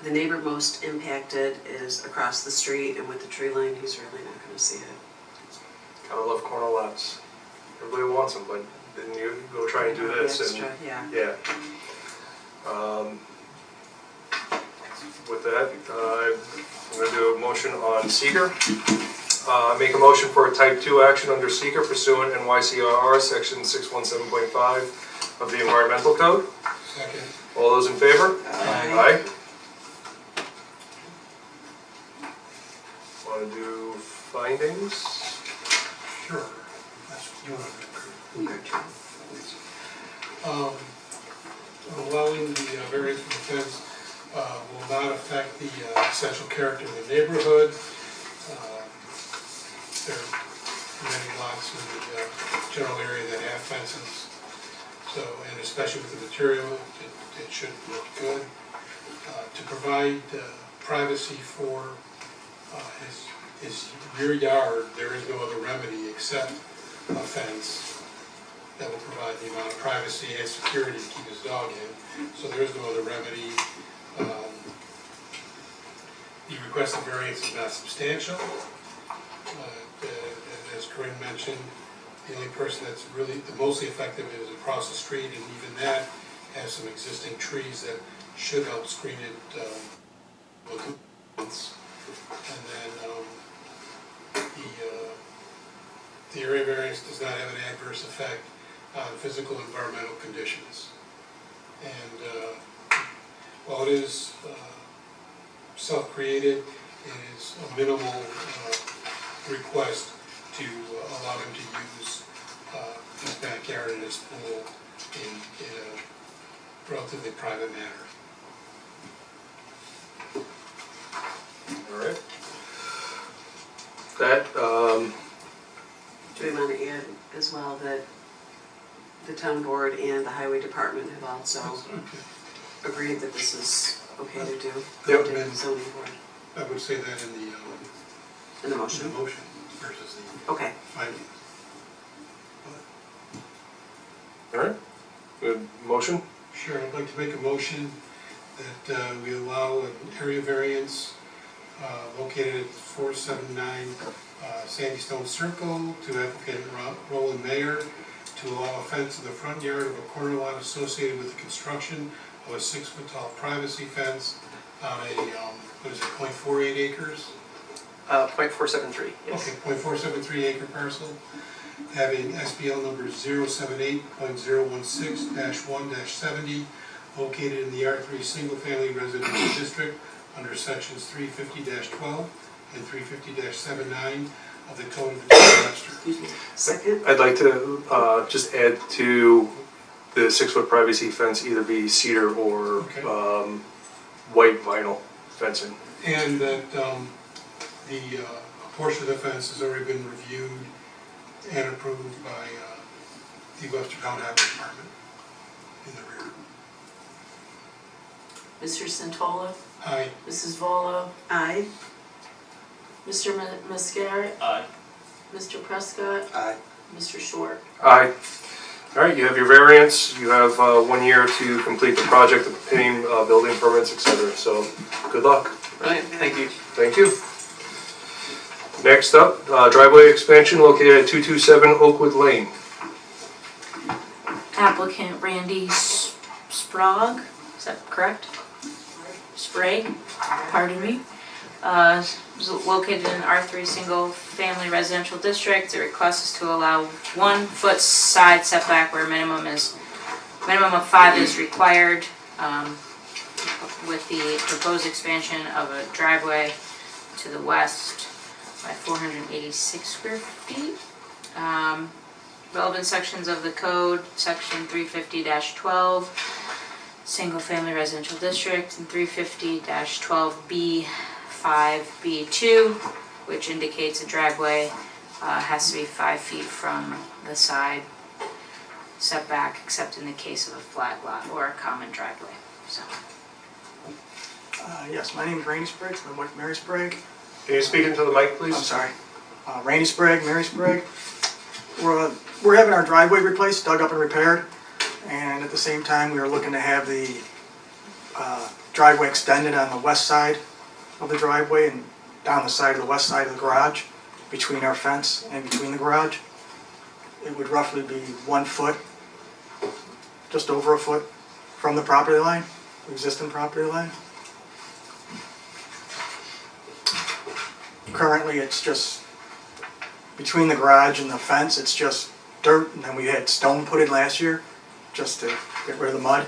The neighbor most impacted is across the street, and with the tree line, he's really not gonna see it. Gotta love corner lots. Everybody wants them, but then you go try and do this and, Extra, yeah. yeah. With that, I'm gonna do a motion on seeker. Make a motion for a type 2 action under seeker pursuant NYCRR section 617.5 of the environmental code. Second. All those in favor? Aye. Want to do findings? Sure. That's what you want to do. Your turn. Allowing the variance for the fence will not affect the essential character of the neighborhood. There are many lots in the general area that have fences, so, and especially with the material, it should look good. To provide privacy for his rear yard, there is no other remedy except a fence that will provide the amount of privacy and security to keep his dog in, so there is no other remedy. The requested variance is not substantial. As Corinne mentioned, the only person that's really the mostly effective is across the street, and even that has some existing trees that should help screen it. And then the area variance does not have an adverse effect on physical and environmental conditions. And while it is self-created, it is a minimal request to allow him to use his backyard and his pool in a relatively private manner. All right. That, Do we want to add as well that the town board and the highway department have also agreed that this is okay to do? Yep. The zoning board, I would say that in in the the motion? motion versus the Okay. findings. all right, good motion? Sure, I'd like to make a motion that we allow an area variance located at 479 Sandy Stone Circle to applicant Roland Mayer to allow a fence in the front yard of a corner lot associated with the construction of a 6-foot tall privacy fence on a, what is it, 0.48 acres? 0.473, yes. Okay, 0.473 acre parcel, having SBL number 078.016-1-70, located in the R3 Single Family Residential District under sections 350-12 and 350-79 of the Code of the Town of Webster. Excuse me. Second? I'd like to just add to the 6-foot privacy fence either be cedar or Okay. white vinyl fencing. And that the portion of the fence has already been reviewed and approved by the Webster County Highway Department in the rear. Mr. Santola, Aye. Mrs. Volo, Aye. Mr. Mascari, Aye. Mr. Prescott, Aye. Mr. Short. Aye. All right, you have your variance, you have 1 year to complete the project, obtain building permits, etc. So, good luck. Brilliant, thank you. Thank you. Next up, driveway expansion located at 227 Oakwood Lane. Applicant Randy Sprague, is that correct? Sprague, pardon me. Is located in R3 Single Family Residential District. The request is to allow 1 foot side setback where minimum of 5 is required, with the proposed expansion of a driveway to the west by 486 square feet. Relevant sections of the code, section 350-12, Single Family Residential District, and 350-12B 5B2, which indicates a driveway has to be 5 feet from the side setback, except in the case of a flag lot or a common driveway. So, Yes, my name is Randy Sprague, my wife Mary Sprague. Can you speak into the mic, please? I'm sorry. Randy Sprague, Mary Sprague. We're having our driveway replaced, dug up and repaired, and at the same time we are looking to have the driveway extended on the west side of the driveway and down the side of the west side of the garage, between our fence and between the garage. It would roughly be 1 foot, just over a foot from the property line, existing property line. Currently, it's just between the garage and the fence, it's just dirt, and then we had stone put in last year just to get rid of the mud.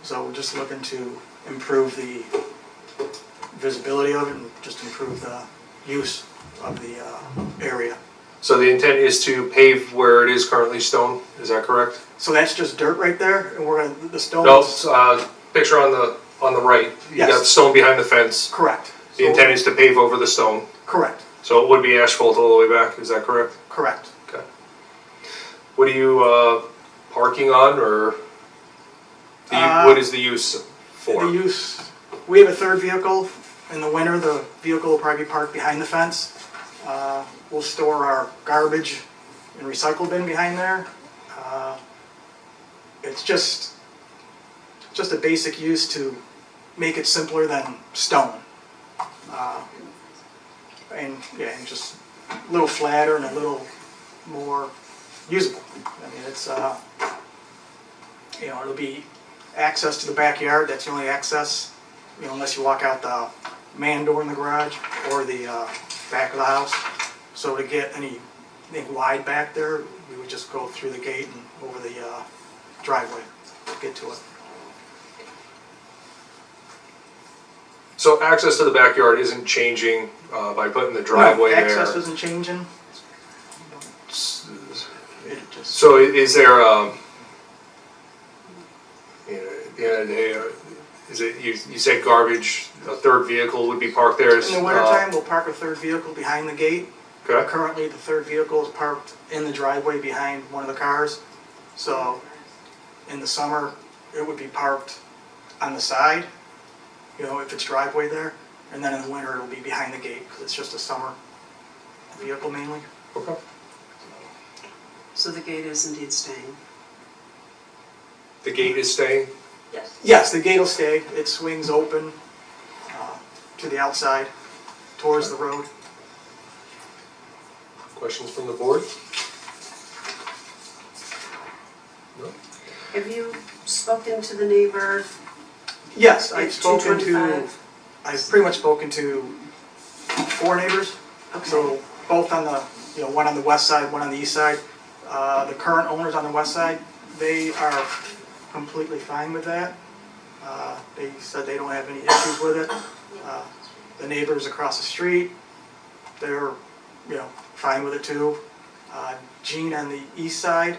So we're just looking to improve the visibility of it and just improve the use of the area. So the intent is to pave where it is currently stone, is that correct? So that's just dirt right there, and we're gonna, the stone No, is picture on the right. You got Yes. stone behind the fence. correct. The intent is to pave over the stone. Correct, So it would be asphalt all the way back, is that correct? correct. Okay. What are you parking on, or what is the use for? The use, we have a third vehicle. In the winter, the vehicle will probably be parked behind the fence. We'll store our garbage and recycle bin behind there. It's just a basic use to make it simpler than stone. And yeah, and just a little flatter and a little more usable. I mean, it's, it'll be access to the backyard, that's the only access, unless you walk out the man door in the garage or the back of the house. So to get anything wide back there, we would just go through the gate and over the driveway to get to it. So access to the backyard isn't changing by putting the driveway No, there? access isn't changing. just, So is there, you know, at the end of the day, is it, you said garbage, a third vehicle would be parked there? in the wintertime, we'll park a third vehicle behind the gate. Okay, Currently, the third vehicle is parked in the driveway behind one of the cars. So in the summer, it would be parked on the side, you know, if it's driveway there. And then in the winter, it'll be behind the gate because it's just a summer vehicle mainly. okay. So the gate is indeed staying. The gate is staying? Yes. Yes, the gate will stay. It swings open to the outside towards the road. Questions from the board? No? Have you spoken to the neighbor Yes, at I've spoken to, 225? I've pretty much spoken to 4 neighbors. Okay. So both on the, you know, one on the west side, one on the east side. The current owners on the west side, they are completely fine with that. They said they don't have any issues with it. The neighbors across the street, they're, you know, fine with it too. Gene on the east side,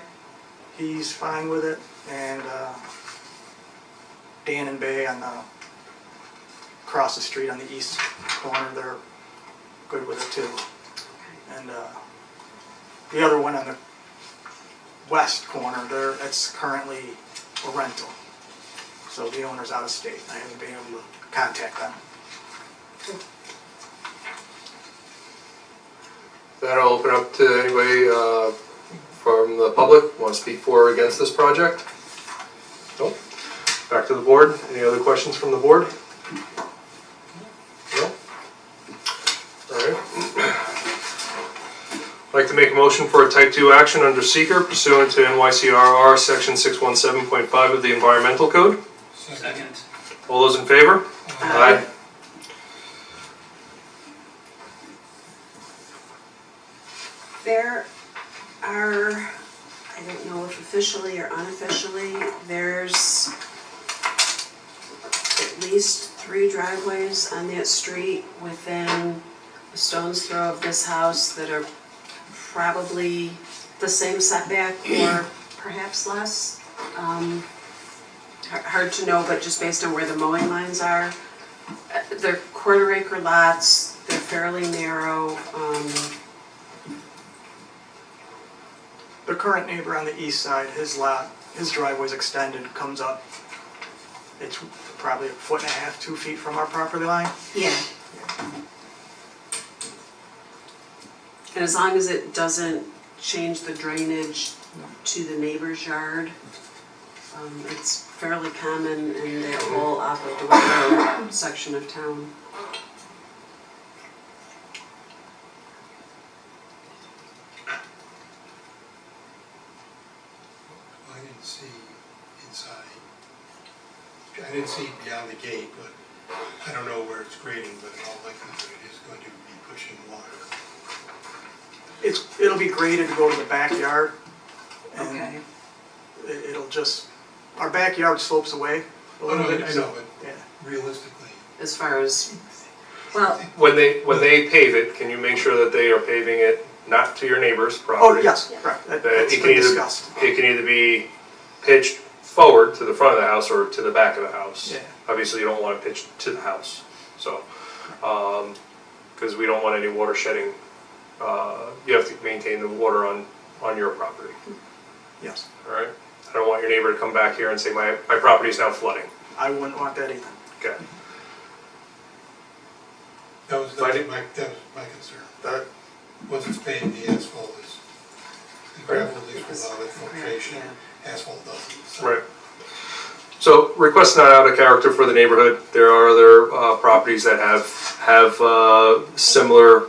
he's fine with it. And Dan and Bay on the, across the street on the east corner, they're good with it too. And the other one on the west corner, there, it's currently a rental. So the owner's out of state. I haven't been able to contact them. That'll open up to anybody from the public, want to speak for or against this project? Nope. Back to the board. Any other questions from the board? No? All right. I'd like to make a motion for a type 2 action under seeker pursuant to NYCRR section 617.5 of the Environmental Code. Second. All those in favor? Aye. There are, I don't know if officially or unofficially, there's at least 3 driveways on that street within a stone's throw of this house that are probably the same setback or perhaps less. Hard to know, but just based on where the mowing lines are. They're quarter-acre lots, they're fairly narrow. The current neighbor on the east side, his lot, his driveway's extended, comes up. It's probably 1.5 feet, 2 feet from our property line. Yeah. And as long as it doesn't change the drainage to the neighbor's yard, it's fairly common in that whole off of the Webster section of town. I didn't see inside. I didn't see beyond the gate, but I don't know where it's grading, but in all likelihood it is going to be pushing water. It'll be graded to go to the backyard. And Okay. it'll just, our backyard slopes away a Oh, little no, bit. I so- know, but Yeah. realistically, As far as, well, When they pave it, can you make sure that they are paving it not to your neighbor's Oh, property? yes, right, That that's it can been either, discussed. it can either be pitched forward to the front of the house or to the back of the house. Yeah. Obviously, you don't want it pitched to the house, so, because we don't want any water shedding. You have to maintain the water on your property, Yes, all right? I don't want your neighbor to come back here and say, my property is now flooding, I wouldn't want that either. okay? that was my concern. Alright. Once it's paved, the asphalt is, the gravel at least without infiltration, yeah. asphalt doesn't. So Right. So request not out of character for the neighborhood. There are other properties that have similar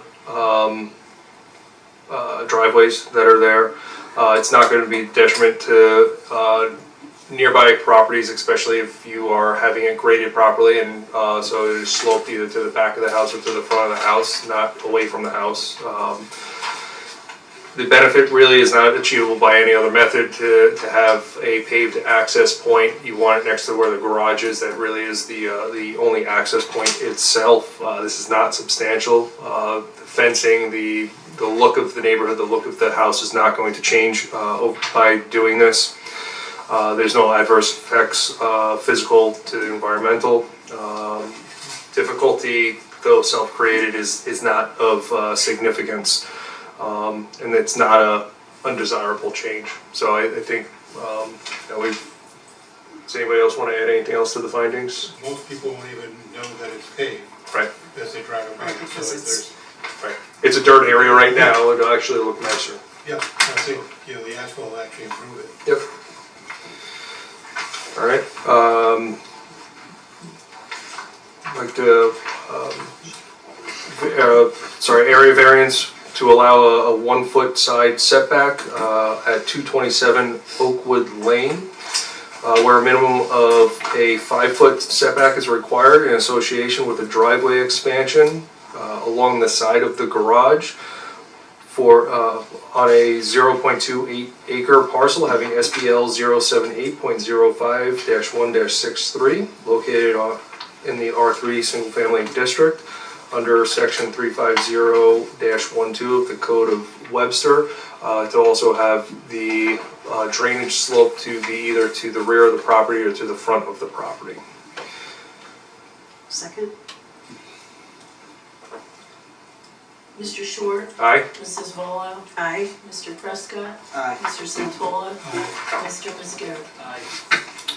driveways that are there. It's not going to be detriment to nearby properties, especially if you are having it graded properly and so it is sloped either to the back of the house or to the front of the house, not away from the house. The benefit really is not achievable by any other method to have a paved access point. You want it next to where the garage is. That really is the only access point itself. This is not substantial. The fencing, the the look of the neighborhood, the look of the house is not going to change by doing this. There's no adverse effects, physical to environmental. Difficulty, though self-created, is not of significance, and it's not a undesirable change. So I think, does anybody else want to add anything else to the findings? Most people won't even know that it's paved Right. as they drive around. Right, because So it's- Right. It's a dirt area right now, it'll actually look nicer. Yeah, I think, the asphalt will actually improve it. Yep. All right, I'd like to, area variance to allow a 1-foot side setback at 227 Oakwood Lane, where a minimum of a 5-foot setback is required in association with a driveway expansion along the side of the garage for, on a 0.28 acre parcel having SPL 078.05-1-63, located in the R3 Single Family District under section 350-12 of the Code of Webster, to also have the drainage slope to be either to the rear of the property or to the front of the property. Second? Mr. Short, Aye? Mrs. Volo, Aye. Mr. Prescott, Aye. Mr. Santola, Mr. Mascaro. Aye.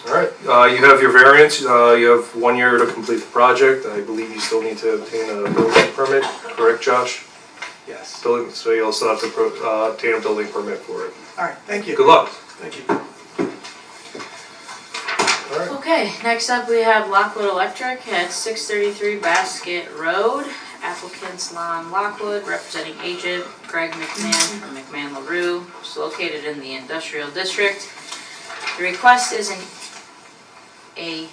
All right, you have your variance, you have 1 year to complete the project. I believe you still need to obtain a building permit, correct, Josh? Yes. Building, so you also have to obtain a building permit for it. All right, thank you. Good luck. Thank you. All right. Okay, next up we have Lockwood Electric at 633 Basket Road. Applicants Lon Lockwood, representing agent Greg McMahon from McMahon LaRue. It's located in the industrial district. The request is an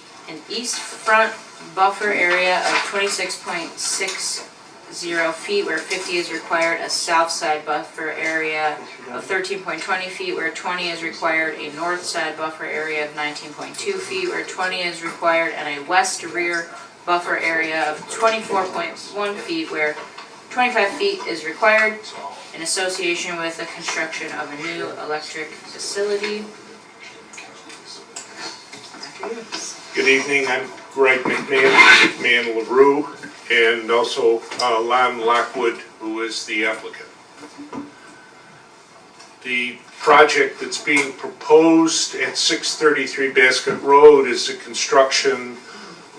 east front buffer area of 26.60 feet where 50 is required, a south side buffer area of 13.20 feet where 20 is required, a north side buffer area of 19.2 feet where 20 is required, and a west rear buffer area of 24.1 feet where 25 feet is required in association with the construction of a new electric facility. Good evening, I'm Greg McMahon, McMahon LaRue, and also Lon Lockwood, who is the applicant. The project that's being proposed at 633 Basket Road is the construction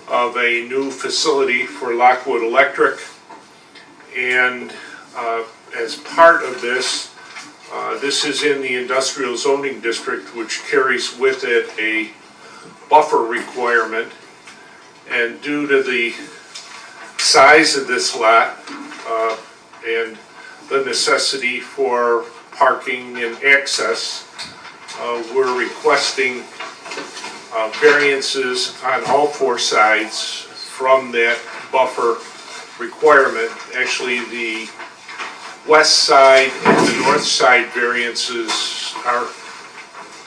of a new facility for Lockwood Electric, and as part of this, this is in the industrial zoning district, which carries with it a buffer requirement, and due to the size of this lot and the necessity for parking and access, we're requesting variances on all 4 sides from that buffer requirement. Actually, the west side and the north side variances are,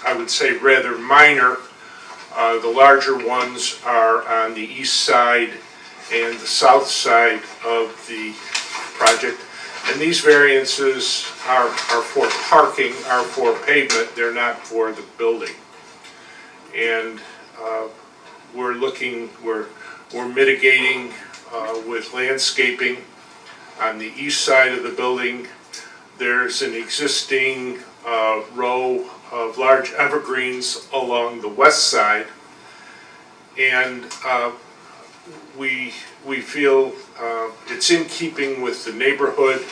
I would say, rather minor. The larger ones are on the east side and the south side of the project. And these variances are for parking, are for pavement, they're not for the building. And we're mitigating with landscaping. On the east side of the building, there's an existing row of large evergreens along the west side, and we feel it's in keeping with the neighborhood.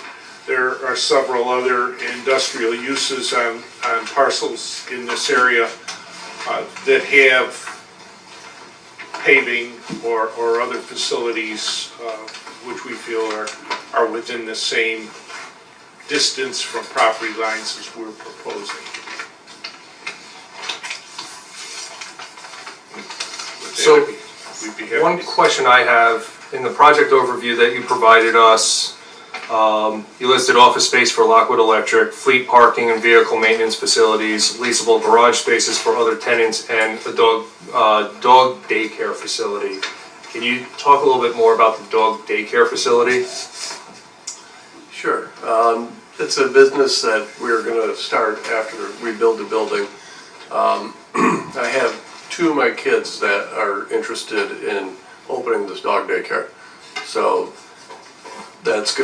There are several other industrial uses on parcels in this area that have paving or other facilities which we feel are within the same distance from property lines as we're proposing. So, We'd be happy one to- question I have, in the project overview that you provided us, you listed office space for Lockwood Electric, fleet parking and vehicle maintenance facilities, leasable garage spaces for other tenants, and a dog daycare facility. Can you talk a little bit more about the dog daycare facility? Sure. It's a business that we're gonna start after we build the building. I have two of my kids that are interested in opening this dog daycare. So that's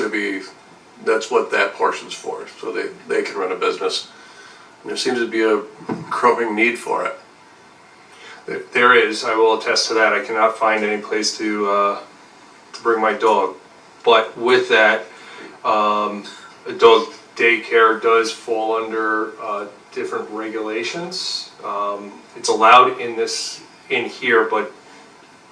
what that portion's for, so they can run a business. And there seems to be a growing need for it. There is, I will attest to that. I cannot find any place to bring my dog. But with that, a dog daycare does fall under different regulations. It's allowed in here, but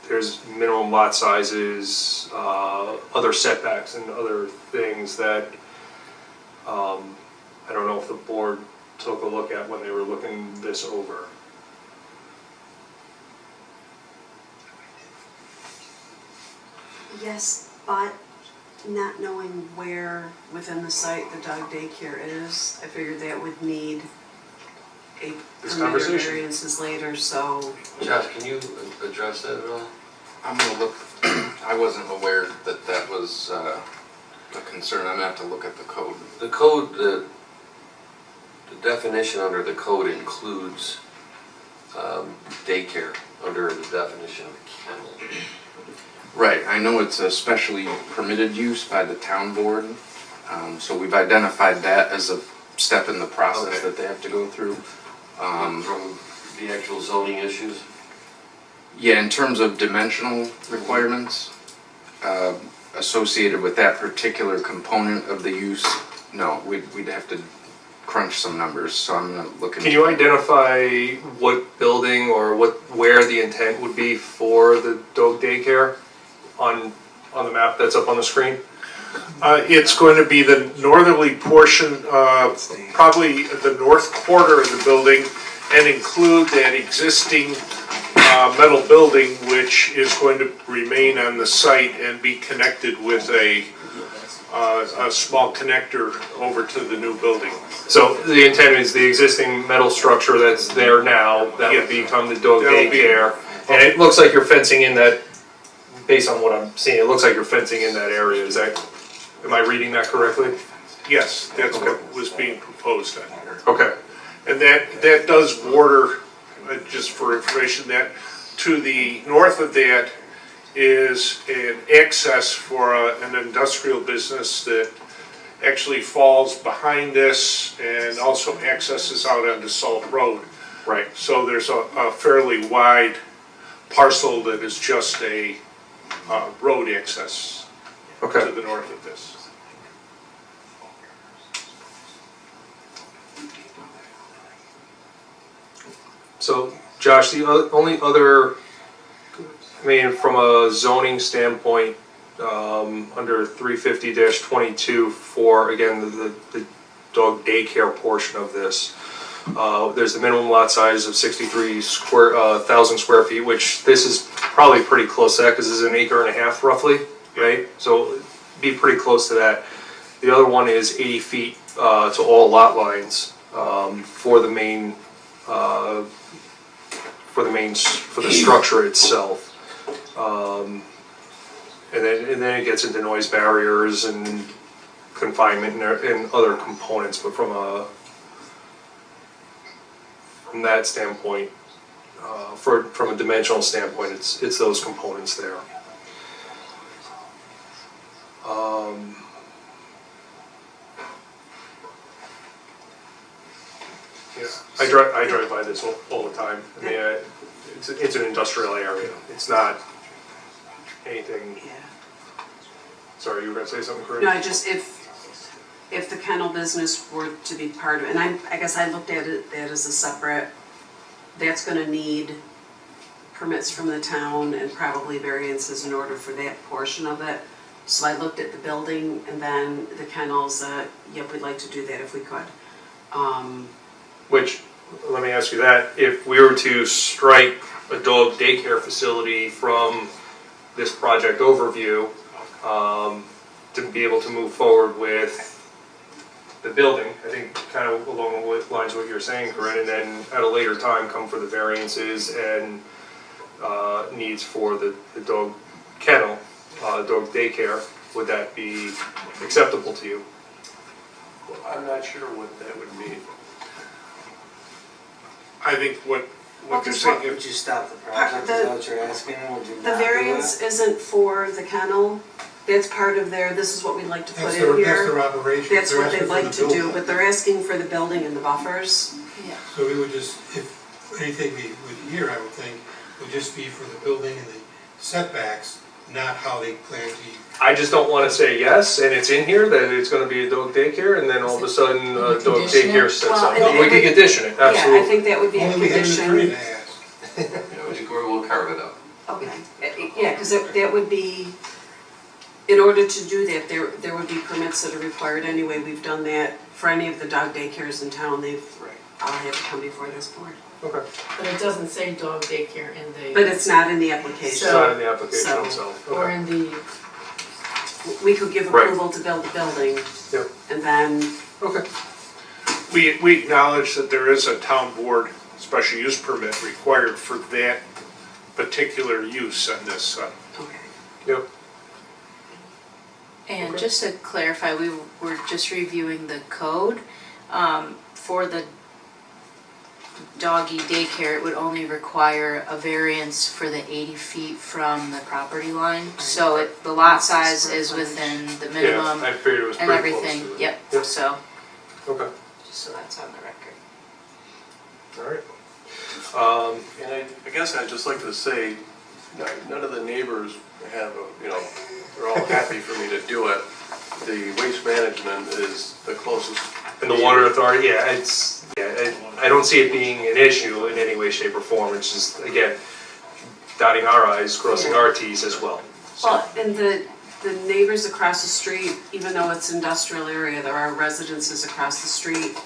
there's minimum lot sizes, other setbacks and other things that I don't know if the board took a look at when they were looking this over. Yes, but not knowing where within the site the dog daycare is, I figured that would need a This permit or conversation. variances later, so. Josh, can you address that at all? I'm gonna look, I wasn't aware that that was a concern. I'm gonna have to look at the code. The code, the definition under the code includes daycare under the definition of kennel. Right, I know it's a specially permitted use by the town board, so we've identified that as a step in the process Okay. that they have to go through. From the actual zoning issues? Yeah, in terms of dimensional requirements associated with that particular component of the use, no, we'd have to crunch some numbers, so I'm gonna look into. Can you identify what building or where the intent would be for the dog daycare on the map that's up on the screen? It's going to be the northerly portion, probably the north quarter of the building, and include that existing metal building, which is going to remain on the site and be connected with a small connector over to the new building. So the intent is the existing metal structure that's there now, that would become the dog That'll be- daycare. And it looks like you're fencing in that, based on what I'm seeing, it looks like you're fencing in that area. Am I reading that correctly? Yes, that's what was being proposed on here. Okay. And that does border, just for information, that to the north of that is an access for an industrial business that actually falls behind this and also accesses out onto Salt Road. Right. So there's a fairly wide parcel that is just a road access Okay. to the north of this. So, Josh, the only other, I mean, from a zoning standpoint, under 350-22 for, again, the dog daycare portion of this, there's the minimum lot size of 63,000 square feet, which this is probably pretty close to that, because this is an acre and a half roughly, right? So, be pretty close to that. The other one is 80 feet to all lot lines for the main, for the structure itself. And then it gets into noise barriers and confinement and other components, but from that standpoint, from a dimensional standpoint, it's those components there. Yeah, I drive by this all the time. I mean, it's an industrial area. It's not anything. Yeah. Sorry, you were gonna say something, Corinne? No, I just, if the kennel business were to be part of it, and I guess I looked at it, that as a separate, that's gonna need permits from the town and probably variances in order for that portion of it. So I looked at the building and then the kennels, yep, we'd like to do that if we could. Which, let me ask you that, if we were to strike a dog daycare facility from this project overview, to be able to move forward with the building, I think kind of along the lines of what you're saying, Corinne, and then at a later time come for the variances and needs for the dog kennel, dog daycare, would that be acceptable to you? I'm not sure what that would mean. I think what Well, they're 'cause saying, Would you stop the project, is that what you're asking, would you not do The it? variance isn't for the kennel, that's part of their, this is what we'd like to put That's in their, here. that's their operation. That's They're what asking they'd for like the to do, building. but they're asking for the building and the buffers. So we would just, if anything we would hear, I would think, would just be for the building and the setbacks, not how they plan to. I just don't wanna say yes, and it's in here, that it's gonna be a dog daycare, and then all of a sudden, dog Condition it? daycare sets Well, up. and- No, we and could we- condition it, Yeah, I absolutely. think that would be a Only we have an attorney condition. to ask. We'll carve it up. Okay, yeah, because that would be, in order to do that, there would be permits that are required anyway. We've done that for any of the dog daycares in town, they've all had to come before this board. Okay, But it doesn't say dog daycare in the. But it's not in the application. it's not in the application So- itself, Or okay. in the, We could give Right. approval to build the building. Yep. And then, Okay, we acknowledge that there is a town board special use permit required for that particular use on this. okay. yep, And Okay. just to clarify, we were just reviewing the code. For the doggy daycare, it would only require a variance for the 80 feet from the property line. So the lot size is within the yeah, minimum I figured it was and pretty close to everything, it. yep, Yep. so, Okay, just so that's on the record. alright. And I guess I'd just like to say, none of the neighbors have, they're all happy for me to do it. The waste management is the closest. And the water authority, yeah, I don't see it being an issue in any way, shape, or form, it's just, again, dotting our i's, crossing our t's as well. So, Well, and the neighbors across the street, even though it's industrial area, there are residences across the street.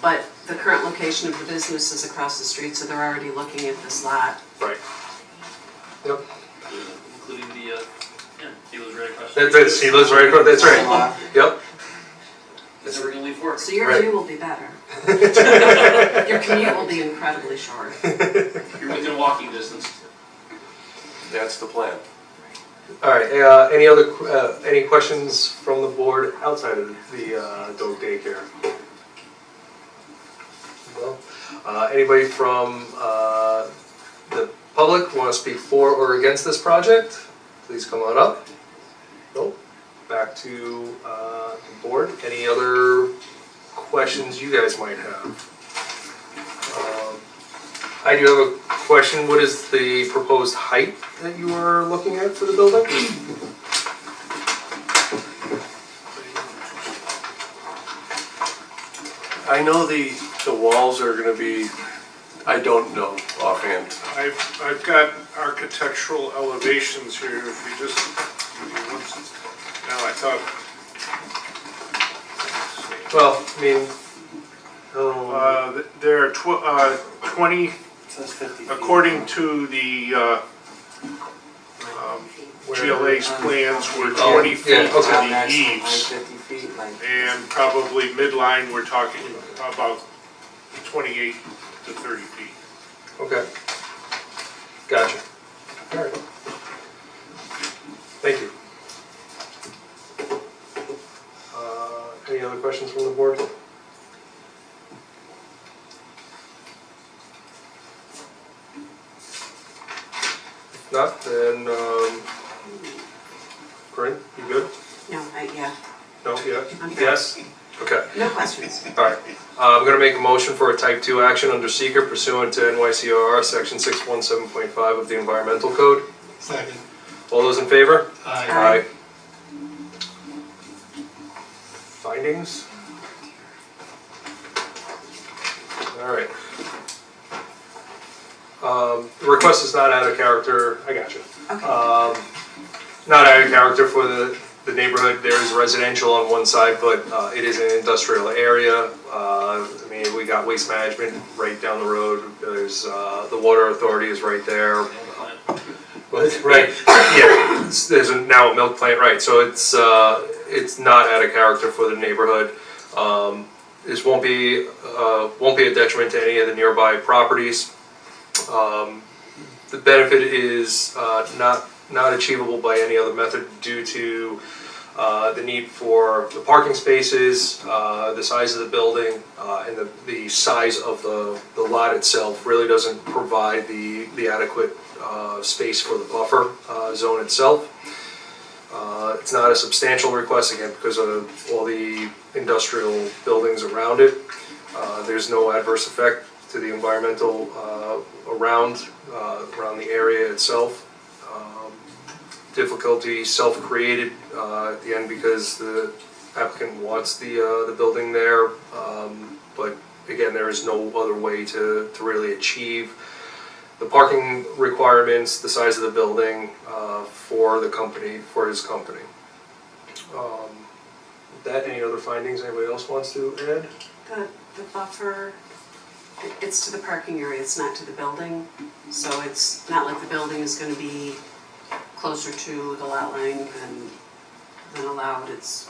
But the current location of the business is across the street, so they're already looking at this lot. right. Yep, including the, he was right across. that's it, he lives right across, that's right, yep. He's never gonna leave work. So your Right. view will be better. Your commute will be incredibly short. You're within walking distance. That's the plan. Alright, any questions from the board outside of the dog daycare? No? Anybody from the public want to speak for or against this project? Please come on up. Nope. Back to the board. Any other questions you guys might have? I do have a question. What is the proposed height that you are looking at for the building? I know the walls are gonna be, I don't know offhand. I've got architectural elevations here, if you just, now I thought, Well, I mean, there are 20, It says 50 feet. according to the GLA's plans, we're 20 feet yeah, to okay. the Maximum height, eaves. 50 feet, like. And probably midline, we're talking about 28 to 30 feet. okay. Gotcha. Alright. Thank you. Any other questions from the board? If not, then, Corinne, you good? No, yeah, No, yeah, I'm good. yes? Okay. No questions. Alright, I'm gonna make a motion for a type 2 action under seeker pursuant to NYCRR section 617.5 of the environmental code. Second. All those in favor? Aye. Findings? Alright. The request is not out of character, I got you. Okay. Not out of character for the neighborhood, there is residential on one side, but it is an industrial area. I mean, we got waste management right down the road, there's, the water authority is right there. Right, yeah, there's now a milk plant, right, so it's not out of character for the neighborhood. This won't be a detriment to any of the nearby properties. The benefit is not achievable by any other method due to the need for the parking spaces, the size of the building, and the size of the lot itself really doesn't provide the adequate space for the buffer zone itself. It's not a substantial request, again, because of all the industrial buildings around it. There's no adverse effect to the environmental around the area itself. Difficulty self-created at the end because the applicant wants the building there, but again, there is no other way to really achieve the parking requirements, the size of the building for the company, for his company. With that, any other findings anybody else wants to add? The buffer, it's to the parking area, it's not to the building. So it's not like the building is gonna be closer to the lot line than allowed, it's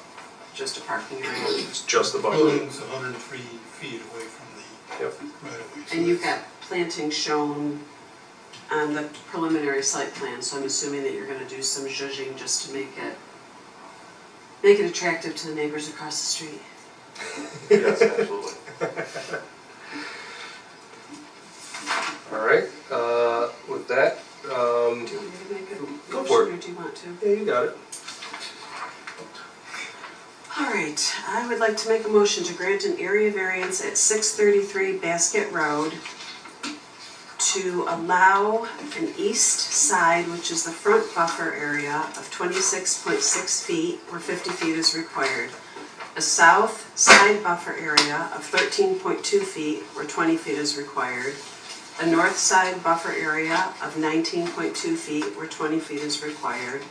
just a parking area. It's just the buffer. Building's 103 feet away from the Yep. right of way. So And you've that's- got planting shown on the preliminary site plan, so I'm assuming that you're gonna do some zhuzhing just to make it attractive to the neighbors across the street. Yes, absolutely. All right, with that, Do you want me to make a Go for it. motion, or do you want to? yeah, you got it. All right, I would like to make a motion to grant an area variance at 633 Basket Road to allow an east side, which is the front buffer area, of 26.6 feet, where 50 feet is required. A south side buffer area of 13.2 feet, where 20 feet is required. A north side buffer area of 19.2 feet, where 20 feet is required.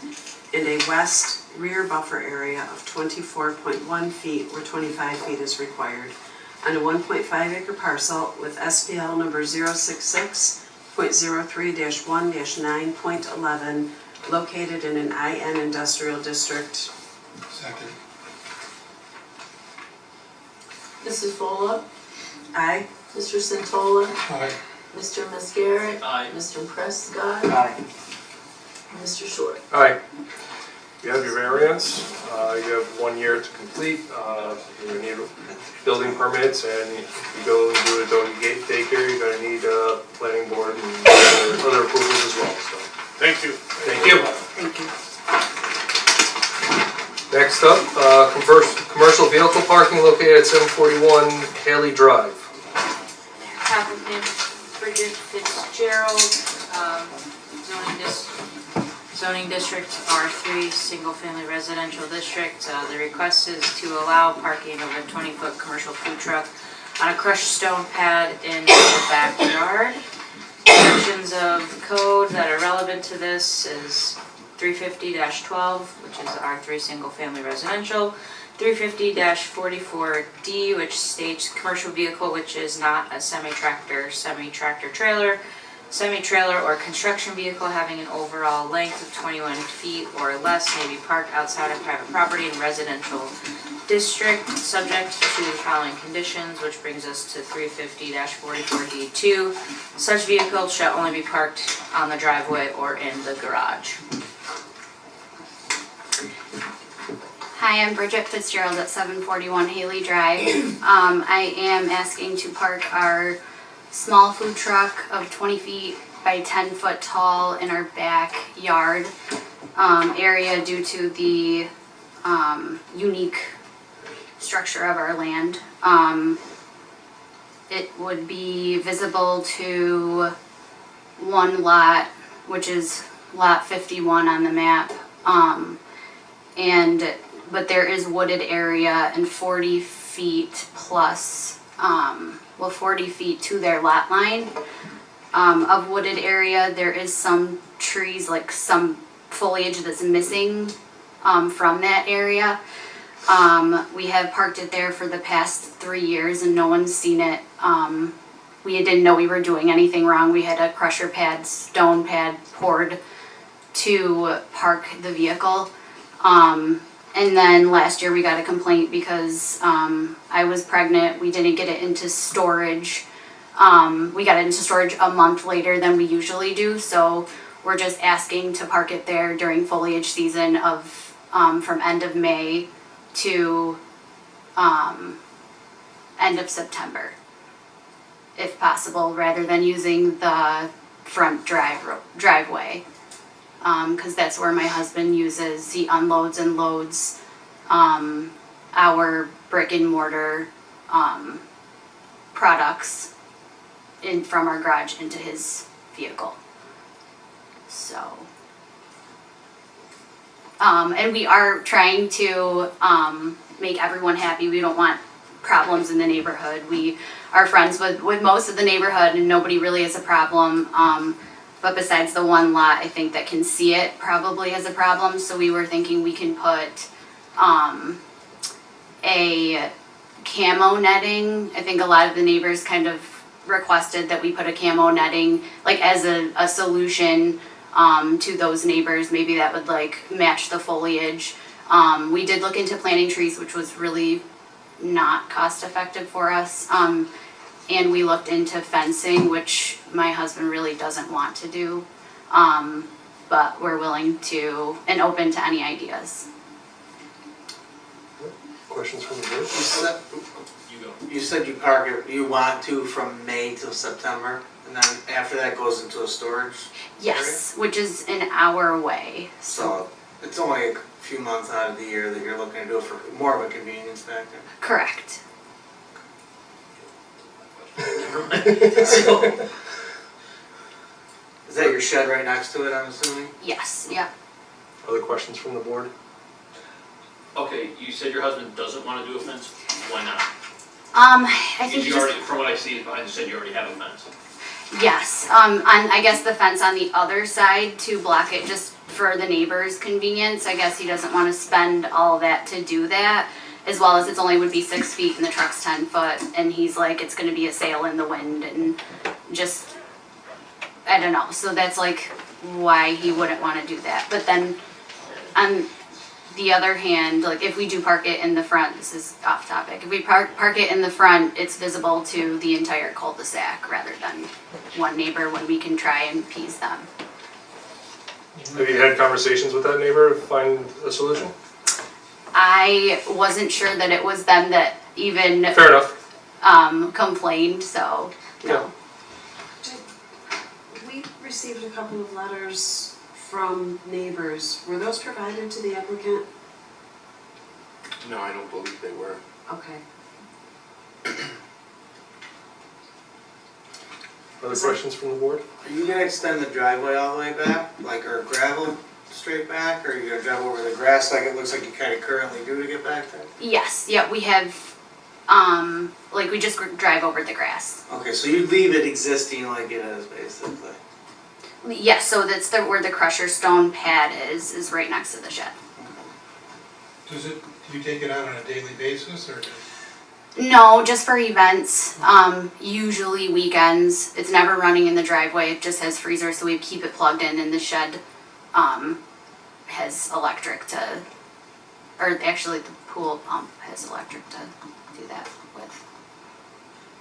And a west rear buffer area of 24.1 feet, where 25 feet is required, on a 1.5 acre parcel with SPL number 066.03-1-9.11, located in an IN industrial district. Second. Mrs. Fuller, Aye. Mr. Santola, Aye. Mr. Mascara, Aye. Mr. Prescott, Aye. Mr. Short. All right, you have your variance, you have 1 year to complete, you're gonna need building permits, and if you go and do a doggy daycare, you're gonna need a planning board and other approvals as well, so. Thank you. Thank you. Thank you. Next up, commercial vehicle parking located at 741 Haley Drive. Applicant Bridget Fitzgerald, zoning district R3, single-family residential district. The request is to allow parking of a 20-foot commercial food truck on a crushed stone pad in the backyard. Sections of code that are relevant to this is 350-12, which is R3 single-family residential, 350-44D, which states commercial vehicle which is not a semi-tractor, trailer, semi-trailer or construction vehicle having an overall length of 21 feet or less may be parked outside of private property in residential district, subject to the following conditions, which brings us to 350-44D2. Such vehicle shall only be parked on the driveway or in the garage. Hi, I'm Bridget Fitzgerald at 741 Haley Drive. I am asking to park our small food truck of 20 feet by 10 foot tall in our backyard area due to the unique structure of our land. It would be visible to one lot, which is lot 51 on the map. But there is wooded area and 40 feet plus, 40 feet to their lot line of wooded area. There is some trees, like some foliage that's missing from that area. We have parked it there for the past 3 years and no one's seen it. We didn't know we were doing anything wrong. We had a crusher pad, stone pad poured to park the vehicle. And then last year we got a complaint because I was pregnant. We didn't get it into storage. We got it into storage a month later than we usually do. So we're just asking to park it there during foliage season of from end of May to, end of September, if possible, rather than using the front driveway. Cause that's where my husband uses, he unloads and loads, our brick and mortar, products in, from our garage into his vehicle. So. And we are trying to, make everyone happy. We don't want problems in the neighborhood. We are friends with most of the neighborhood and nobody really has a problem. But besides the one lot, I think that can see it probably has a problem. So we were thinking we can put, a camo netting. I think a lot of the neighbors kind of requested that we put a camo netting, like as a solution, to those neighbors. Maybe that would like match the foliage. We did look into planting trees, which was really not cost effective for us. And we looked into fencing, which my husband really doesn't want to do. But we're willing to and open to any ideas. Questions from the board? You go. You said you park it, you want to from May till September, and then after that goes into a storage? Yes, which is an hour away. So it's only a few months out of the year that you're looking to do it for more of a convenience factor? Correct. So, is that your shed right next to it, I'm assuming? Yes, yeah. Other questions from the board? Okay, you said your husband doesn't want to do a fence, why not? I think You just, already, from what I see, I said you already have a fence. yes, on, I guess the fence on the other side to block it just for the neighbor's convenience. I guess he doesn't want to spend all that to do that, as well as it's only would be 6 feet and the truck's 10 foot, and he's like, it's gonna be a sail in the wind and just, I don't know, so that's like why he wouldn't want to do that. But then, on the other hand, like if we do park it in the front, this is off topic, if we park it in the front, it's visible to the entire cul-de-sac rather than one neighbor when we can try and appease them. Have you had conversations with that neighbor to find a solution? I wasn't sure that it was them that even Fair enough. complained, so no. We received a couple of letters from neighbors. Were those provided to the applicant? No, I don't believe they were. Okay. Other questions from the board? Are you gonna extend the driveway all the way back, like, or gravel straight back, or are you gonna drive over the grass like it looks like you kinda currently do to get back there? Yes, yeah, we have, like we just drive over the grass. Okay, so you leave it existing like it is, basically. Yes, so that's where the crusher stone pad is right next to the shed. Do you take it out on a daily basis, or? No, just for events, usually weekends. It's never running in the driveway, it just has freezer, so we keep it plugged in, and the shed, has electric to, or actually the pool pump has electric to do that with.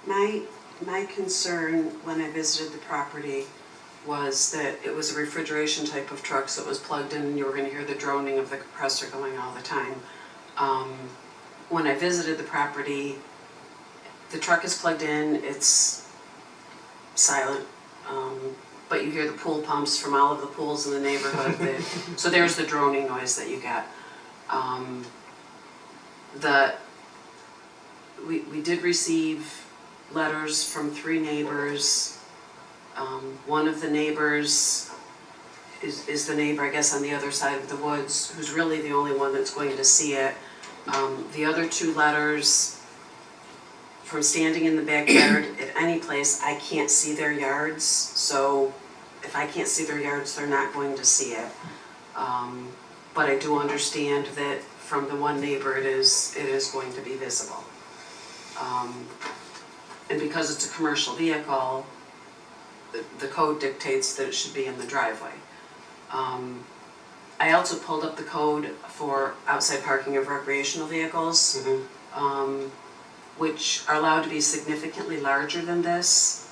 My concern when I visited the property was that it was a refrigeration type of truck, so it was plugged in and you were gonna hear the droning of the compressor going all the time. When I visited the property, the truck is plugged in, it's silent, but you hear the pool pumps from all of the pools in the neighborhood. So there's the droning noise that you get. We did receive letters from 3 neighbors. One of the neighbors is the neighbor, I guess, on the other side of the woods, who's really the only one that's going to see it. The other 2 letters, from standing in the backyard at any place, I can't see their yards, so if I can't see their yards, they're not going to see it. But I do understand that from the one neighbor, it is going to be visible. And because it's a commercial vehicle, the code dictates that it should be in the driveway. I also pulled up the code for outside parking of recreational vehicles, which are allowed to be significantly larger than this.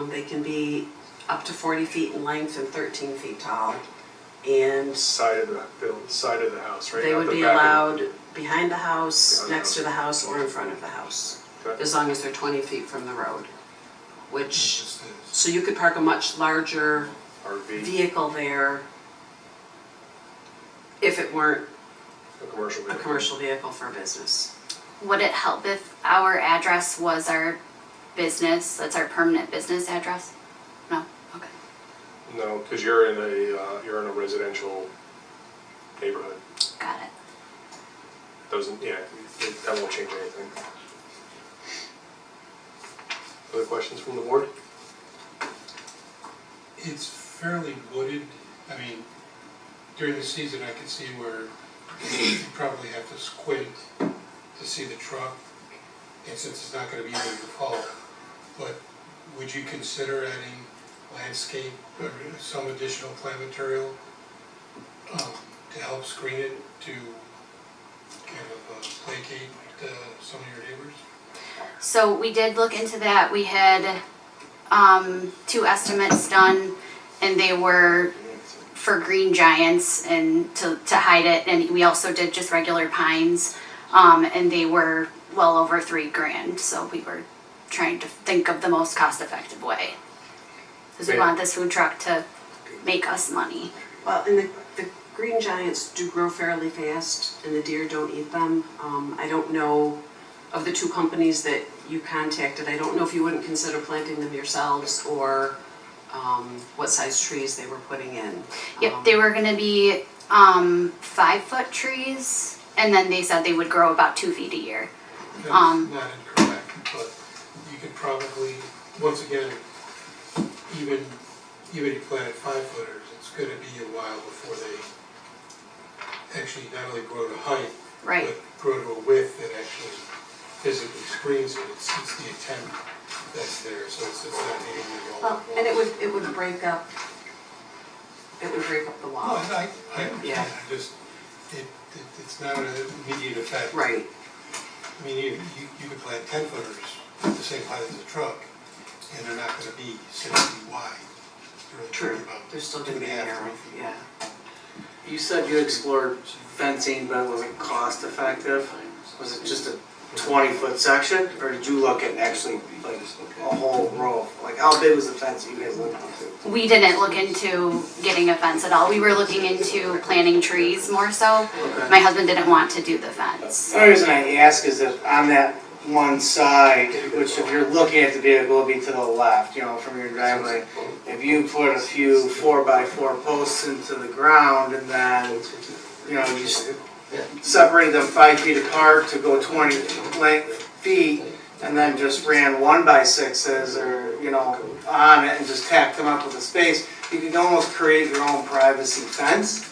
They can be up to 40 feet in length and 13 feet tall. and Side of the house, right? they Not would the be back of allowed behind the house, Behind the next to the house, or in front of the house, Okay. as long as they're 20 feet from the road. Which, Just is. so you could park a much larger RV, vehicle there if it weren't a commercial a vehicle. commercial vehicle for business. Would it help if our address was our business, that's our permanent business address? No? Okay. No, because you're in a residential neighborhood. Got it. Doesn't, yeah, that won't change anything. Other questions from the board? It's fairly wooded. I mean, during the season, I could see where you probably have to squint to see the truck. And since it's not gonna be there in the fall, but would you consider adding landscape or some additional plant material to help screen it, to kind of placate some of your neighbors? So we did look into that. We had 2 estimates done, and they were for green giants and to hide it. And we also did just regular pines, and they were well over $3,000. So we were trying to think of the most cost-effective way, because we want this food truck to make us money. Well, and the green giants do grow fairly fast, and the deer don't eat them. I don't know, of the 2 companies that you contacted, I don't know if you wouldn't consider planting them yourselves, or what size trees they were putting in. Yep, they were gonna be 5-foot trees, and then they said they would grow about 2 feet a year. That's not incorrect, but you could probably, once again, even if you planted 5-footers, it's gonna be a while before they actually not only grow to height, Right. but grow to a width that actually physically screens it. It's the intent that's there, so it's not hitting the wall. Well, and it would break up the No, wall. I understand, Yeah. I just, it's not an immediate effect. Right. I mean, you could plant 10-footers at the same height as a truck, and they're not gonna be 6 feet wide. They're really True. talking about They're still gonna be 2.5, narrow, 3 feet. yeah. You said you explored fencing, but was it cost effective? Was it just a 20-foot section, or did you look at actually like a whole row? Like, how big was the fence you guys looked into? We didn't look into getting a fence at all. We were looking into planting trees more so. Okay. My husband didn't want to do the fence. The only reason I ask is that on that one side, which if you're looking at the vehicle, will be to the left, from your driveway. If you put a few 4x4 posts into the ground and then, you just separated them 5 feet apart to go 20 feet, and then just ran 1x6s or, on it and just tacked them up with a space, you can almost create your own privacy fence,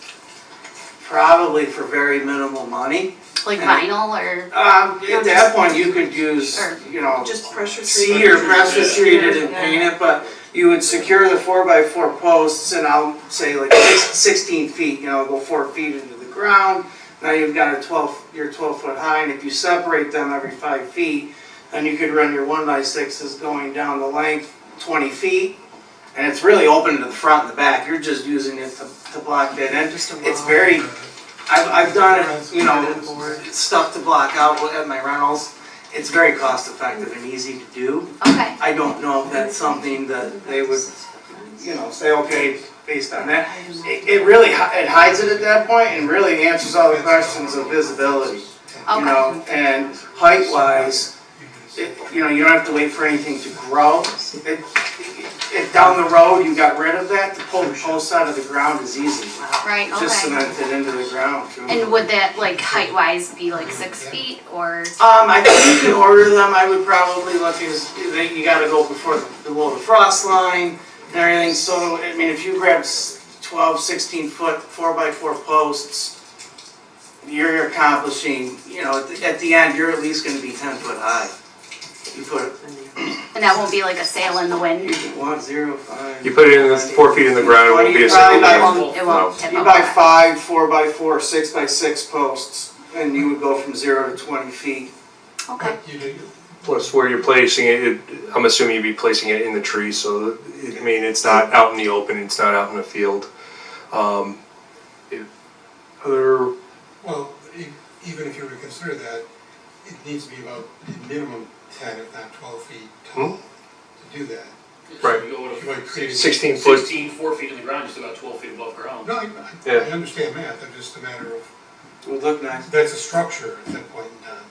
probably for very minimal money. Like vinyl or, At that point, you could use, Just pressure treated. seed or pressure treated and paint it, but you would secure the 4x4 posts, and I'll say like 16 feet, go 4 feet into the ground. Now you've got you're 12 foot high, and if you separate them every 5 feet, then you could run your 1x6s going down the length 20 feet, and it's really open to the front and the back. You're just using it to block that in. It's very, I've done it, stuff to block out at my rentals. It's very cost effective and easy to do. okay. I don't know if that's something that they would, say, okay, based on that. It really, it hides it at that point and really answers all the questions of visibility. Okay. And height wise, you don't have to wait for anything to grow. If down the road you got rid of that, to pull the posts out of the ground is easy. Right, Just okay. cement it into the ground too. And would that like height wise be like 6 feet or? I think you can order them. I would probably look as, you gotta go below the frost line and everything. So, I mean, if you grab 12, 16 foot 4x4 posts, you're accomplishing, at the end, you're at least gonna be 10 foot high. You put, And that won't be like a sail in the wind? 1, 0, 5. You put it in 4 feet in the ground, it won't be a It single. won't tip You over. buy 5 4x4, 6x6 posts, and you would go from 0 to 20 feet. Okay. Plus where you're placing it, I'm assuming you'd be placing it in the tree, so, it's not out in the open, it's not out in the field. other, Well, even if you were to consider that, it needs to be about a minimum 10, if not 12 feet tall to do that. Right. So you go You might create- 16 foot. 16, 4 feet in the ground, you still got 12 feet above ground. No, I Yeah. understand math, it's just a matter of, It would look nice. that's a structure at that point in time.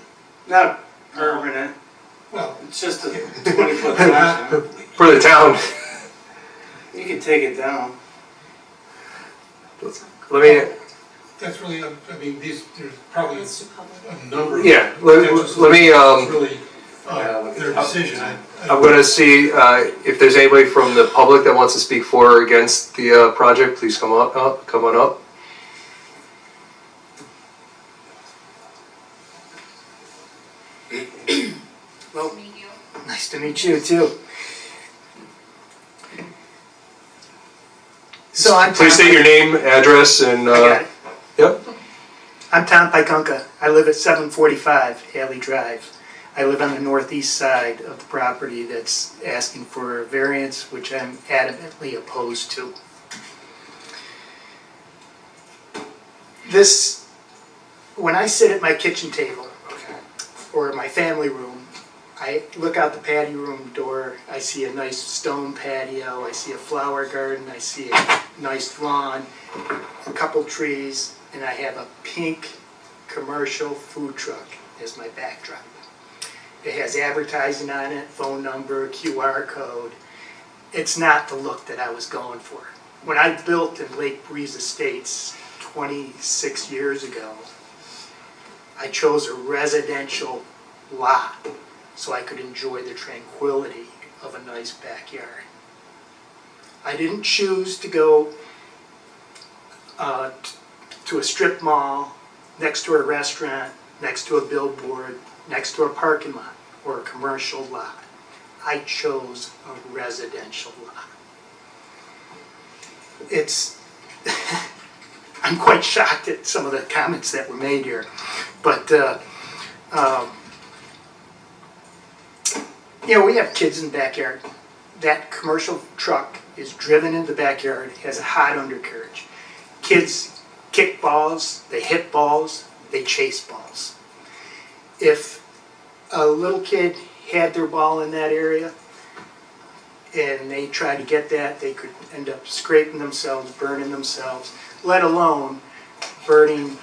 Not permanent, Well, it's just a 20-foot section. For the town, You can take it down. let me, that's really, I mean, there's probably Let's do public. a number of. yeah, potential let me, solutions. It's really, their decision. I'm gonna see, if there's anybody from the public that wants to speak for or against the, project, please come on up. Well, nice to meet you too. So I'm Tom. Please state your name, address, and, I got it. yep. I'm Tom Pikunka. I live at 745 Haley Drive. I live on the northeast side of the property that's asking for a variance, which I'm adamantly opposed to. This, when I sit at my kitchen table or my family room, I look out the patio room door, I see a nice stone patio, I see a flower garden, I see a nice lawn, a couple trees, and I have a pink commercial food truck as my backdrop. It has advertising on it, phone number, QR code. It's not the look that I was going for. When I built in Lake Breeze Estates 26 years ago, I chose a residential lot so I could enjoy the tranquility of a nice backyard. I didn't choose to go to a strip mall, next to a restaurant, next to a billboard, next to a parking lot, or a commercial lot. I chose a residential lot. It's, I'm quite shocked at some of the comments that were made here, but you know, we have kids in the backyard. That commercial truck is driven in the backyard, has a hot undercarriage. Kids kick balls, they hit balls, they chase balls. If a little kid had their ball in that area and they tried to get that, they could end up scraping themselves, burning themselves, let alone burning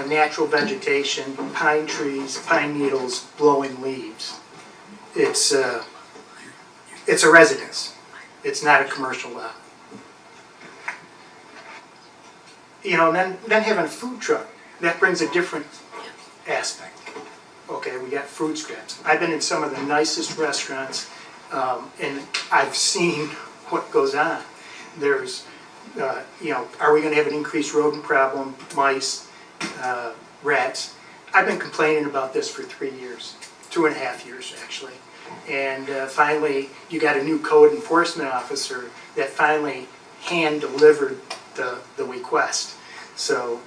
natural vegetation, pine trees, pine needles, blowing leaves. It's a residence. It's not a commercial lot. You know, then having a food truck, that brings a different aspect. Okay, we got food scraps. I've been in some of the nicest restaurants, and I've seen what goes on. There's, you know, are we going to have an increased rodent problem, mice, rats? I've been complaining about this for 3 years, 2.5 years actually. And finally, you got a new code enforcement officer that finally hand-delivered the request. So,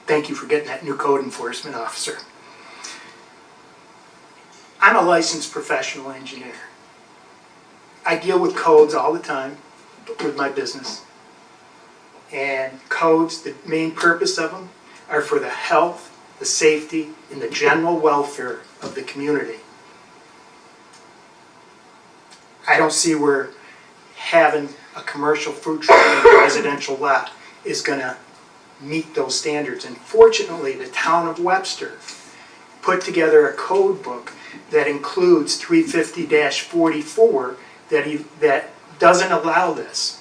thank you for getting that new code enforcement officer. I'm a licensed professional engineer. I deal with codes all the time with my business. And codes, the main purpose of them are for the health, the safety, and the general welfare of the community. I don't see where having a commercial food truck in a residential lot is going to meet those standards. And fortunately, the town of Webster put together a code book that includes 350-44 that doesn't allow this.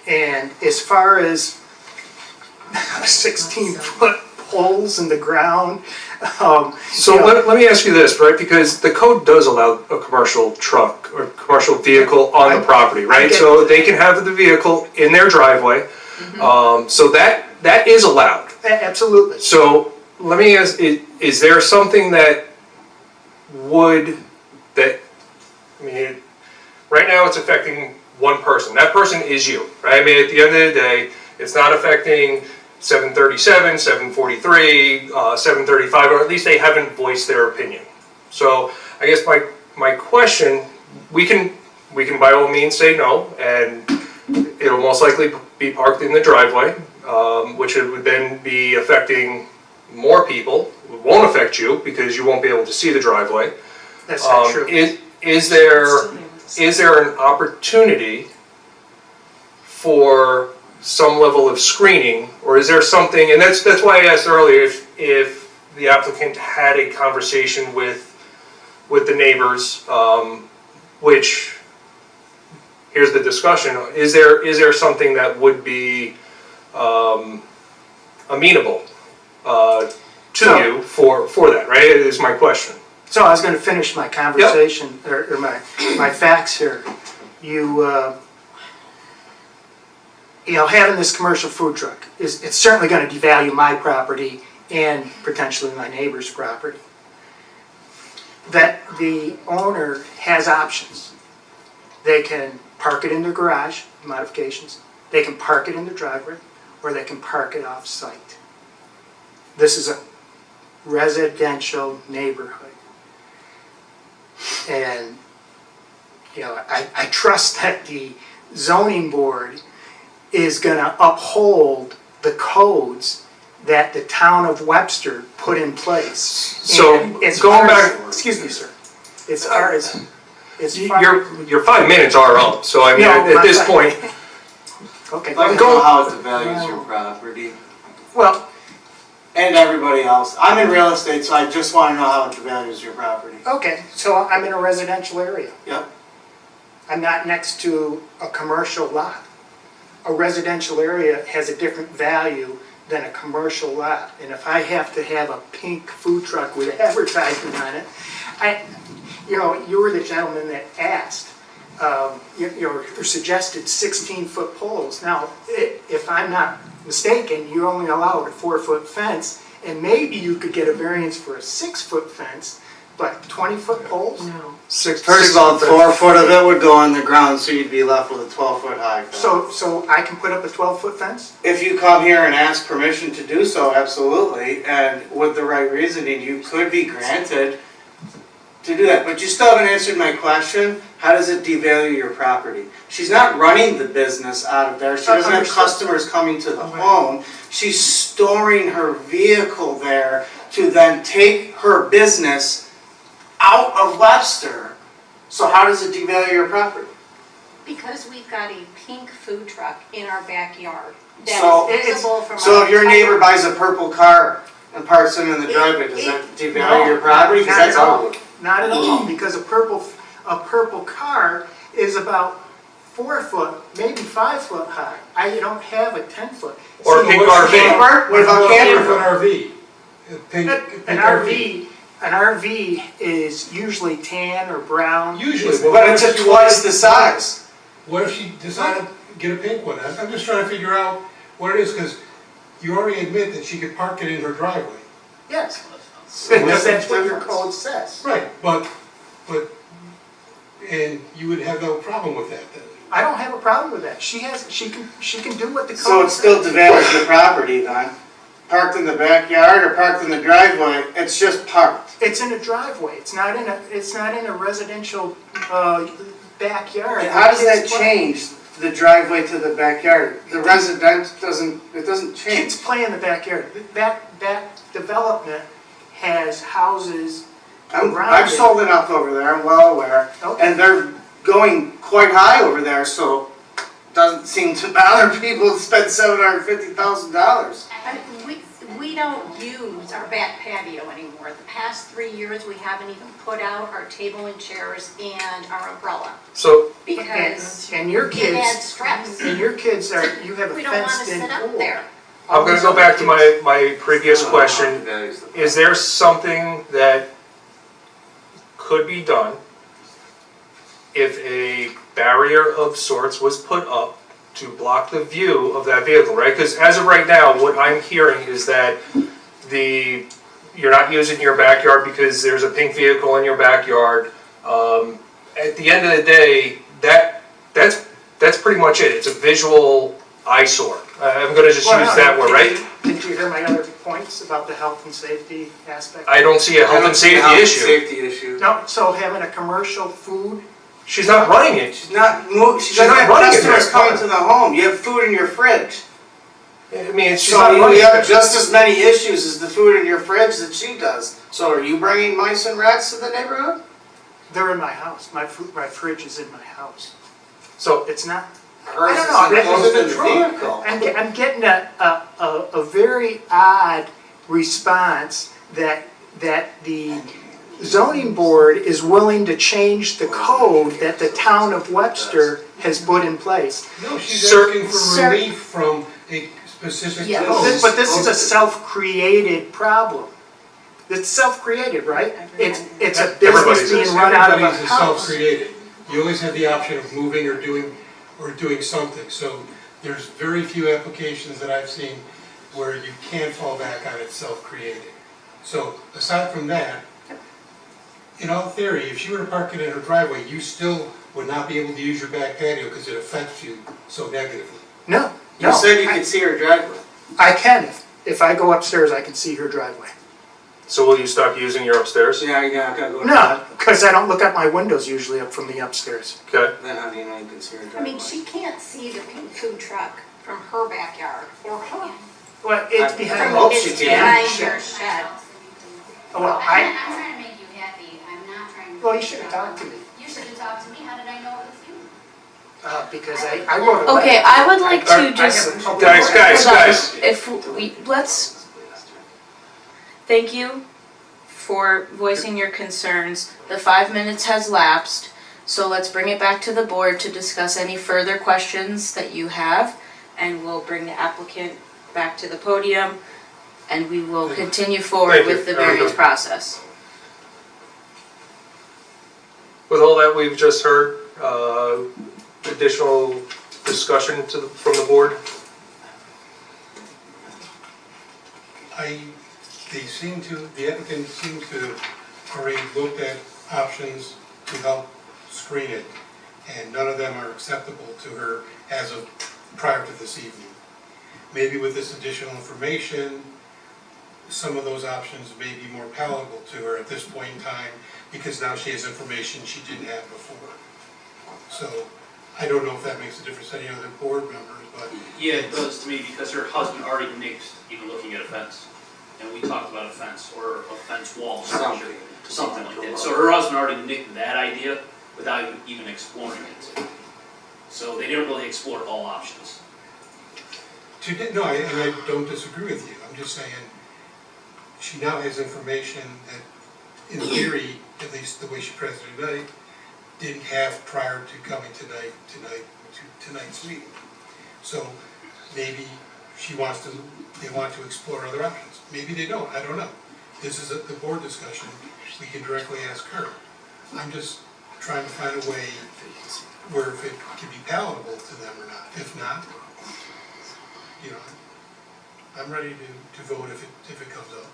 And as far as 16-foot holes in the ground. So let me ask you this, right? Because the code does allow a commercial truck or commercial vehicle on the property, right? So they can have the vehicle in their driveway. So that is allowed. Absolutely. So let me ask, is there something that I mean, right now it's affecting one person. That person is you, right? I mean, at the end of the day, it's not affecting 737, 743, 735, or at least they haven't voiced their opinion. So I guess my question, we can by all means say no, and it'll most likely be parked in the driveway. which would then be affecting more people. It won't affect you because you won't be able to see the driveway. That's not true. Is there an opportunity for some level of screening, or is there something, and that's why I asked earlier if the applicant had a conversation with the neighbors, which, here's the discussion, is there something that would be amenable to you for that, right, is my question. So I was gonna finish my conversation, or my facts here. You know, having this commercial food truck it's certainly gonna devalue my property and potentially my neighbor's property. That the owner has options. They can park it in their garage, modifications, they can park it in their driveway, or they can park it off-site. This is a residential neighborhood. And, you know, I trust that the zoning board is gonna uphold the codes that the town of Webster put in place. So, And as going far as- back- Excuse me, sir. As far as Your 5 minutes are up, so I mean, No, at this my- point, Okay, I'd like to know how it devalues your property well, and everybody else. I'm in real estate, so I just wanna know how it devalues your property. okay, so I'm in a residential area. Yep. I'm not next to a commercial lot. A residential area has a different value than a commercial lot. And if I have to have a pink food truck with advertising on it, you know, you were the gentleman that asked, you suggested 16-foot poles. Now, if I'm not mistaken, you only allowed a 4-foot fence, and maybe you could get a variance for a 6-foot fence, but 20-foot poles? No. First of all, 4 foot of it would go on the ground, so you'd be left with a 12-foot high fence. So I can put up a 12-foot fence? If you come here and ask permission to do so, absolutely, and with the right reasoning, you could be granted to do that. But you still haven't answered my question. How does it devalue your property? She's not running the business out of there. She doesn't have customers coming to the home. She's storing her vehicle there to then take her business out of Webster. So how does it devalue your property? Because we've got a pink food truck in our backyard So- that is visible from our. So if your neighbor buys a purple car and parks it in the driveway, does that devalue your property? Because Not that's at all. ugly. Not at all, because a purple car is about 4 foot, maybe 5 foot high. I don't have a 10-foot. or a pink RV. Camper? What about camper? An RV. An RV is usually tan or brown. Usually. But it's twice the size. What if she decided to get a pink one? I'm just trying to figure out what it is, because you already admit that she could park it in her driveway. Yes, because that's what your code says. Right, and you would have no problem with that then? I don't have a problem with that. She can do what the code says. So it still devalues the property then? Parked in the backyard or parked in the driveway, it's just parked. It's in a driveway. It's not in a residential backyard. And how does that change the driveway to the backyard? The resident doesn't change. Kids play in the backyard. That development has houses around I've it. sold enough over there, I'm well aware. Okay. And they're going quite high over there, so it doesn't seem to bother people to spend $750,000. We don't use our back patio anymore. The past 3 years, we haven't even put out our table and chairs and our umbrella So, because And your it kids, adds stress. and your kids you have a We don't want to fenced-in sit up pool. there. I'm gonna go back to my previous question. Is there something that could be done if a barrier of sorts was put up to block the view of that vehicle, right? Because as of right now, what I'm hearing is that you're not using your backyard because there's a pink vehicle in your backyard. At the end of the day, that's pretty much it. It's a visual eyesore. I'm gonna just use that word, right? Did you hear my other points about the health and safety aspect? I don't see a health and safety issue. Safety issue. No, so having a commercial food, She's not running it. She's not running She's not running it customers there. coming to the home. You have food in your fridge. I mean, she's So not you running. have just as many issues as the food in your fridge that she does. So are you bringing mice and rats to the neighborhood? They're in my house. My fridge is in my house. So It's not, Hers I is don't know, enclosed in the the trunk. vehicle. I'm getting a very odd response that the zoning board is willing to change the code that the town of Webster has put in place. No, she's Sir- asking for Sir- relief from a specific Yeah. code. But this is a self-created problem. It's self-created, right? It's a business Everybody's being run out of a Everybody's is house. self-created. You always have the option of moving or doing something. So there's very few applications that I've seen where you can fall back on it's self-created. So aside from that, in all theory, if she were to park it in her driveway, you still would not be able to use your back patio because it affects you so negatively. No, You said you could see her driveway. I can. If I go upstairs, I can see her driveway. So will you stop using your upstairs? Yeah, you're not gonna go. No, because I don't look at my windows usually up from the upstairs. Okay. Then how do you know you can see her I driveway? mean, she can't see the pink food truck from her backyard or her. Well, it's I behind. hope she It's can. behind your shed. Well, I'm trying to make you happy, I'm not trying to. Well, you should have talked to me, You should have talked to me, how did I know it was you? because I wrote a letter. Okay, I would like I- I to just. have a public Guys, record. guys, Hold on. guys. If we, let's, thank you for voicing your concerns. The 5 minutes has lapsed, so let's bring it back to the board to discuss any further questions that you have. And we'll bring the applicant back to the podium, and we will continue forward Thank you. with the Very variance good. process. With all that we've just heard, additional discussion from the board? The applicant seems to have already looked at options to help screen it, and none of them are acceptable to her as of prior to this evening. Maybe with this additional information, some of those options may be more palatable to her at this point in time, because now she has information she didn't have before. So, I don't know if that makes a difference to any other board members, but Yeah, it does to me because her husband already nixed even looking at a fence. And we talked about a fence or a fence wall structure, something like that. So her husband already nicked that idea without even exploring it. So they didn't really explore all options. no, and I don't disagree with you. I'm just saying, she now has information that, in theory, at least the way she presented it tonight, didn't have prior to coming to tonight's meeting. So maybe they want to explore other options. Maybe they don't, I don't know. This is the board discussion, we can directly ask her. I'm just trying to find a way where if it can be palatable to them or not. If not, you know, I'm ready to vote if it comes up.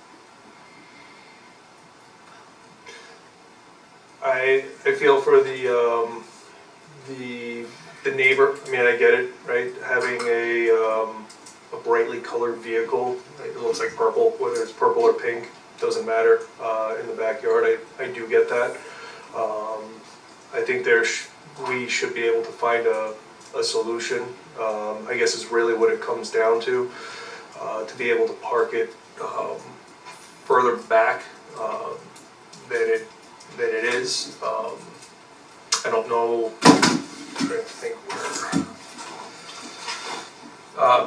I feel for the neighbor, I mean, I get it, right? Having a brightly colored vehicle, it looks like purple, whether it's purple or pink, doesn't matter, in the backyard, I do get that. I think we should be able to find a solution, I guess is really what it comes down to be able to park it further back than it is. I don't know, I'm trying to think where.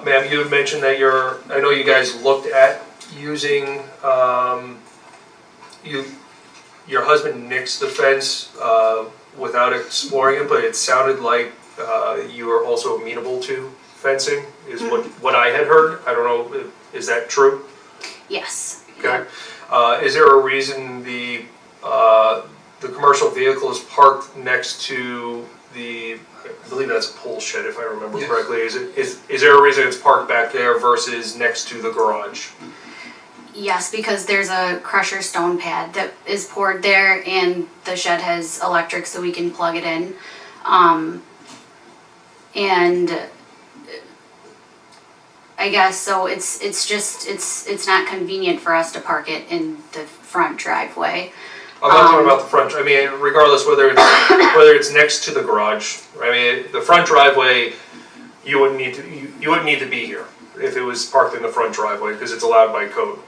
Ma'am, you had mentioned that I know you guys looked at using, your husband nixed the fence without exploring it, but it sounded like you were also amenable to fencing, is what I had heard. I don't know, is that true? Yes. Okay. Is there a reason the commercial vehicle is parked next to I believe that's a pole shed if I remember Yes. correctly. Is there a reason it's parked back there versus next to the garage? Yes, because there's a crusher stone pad that is poured there and the shed has electric so we can plug it in. And I guess so it's not convenient for us to park it in the front driveway. I'm not talking about the front, I mean, regardless whether it's next to the garage. I mean, the front driveway, you wouldn't need to be here. if it was parked in the front driveway, because it's allowed by code.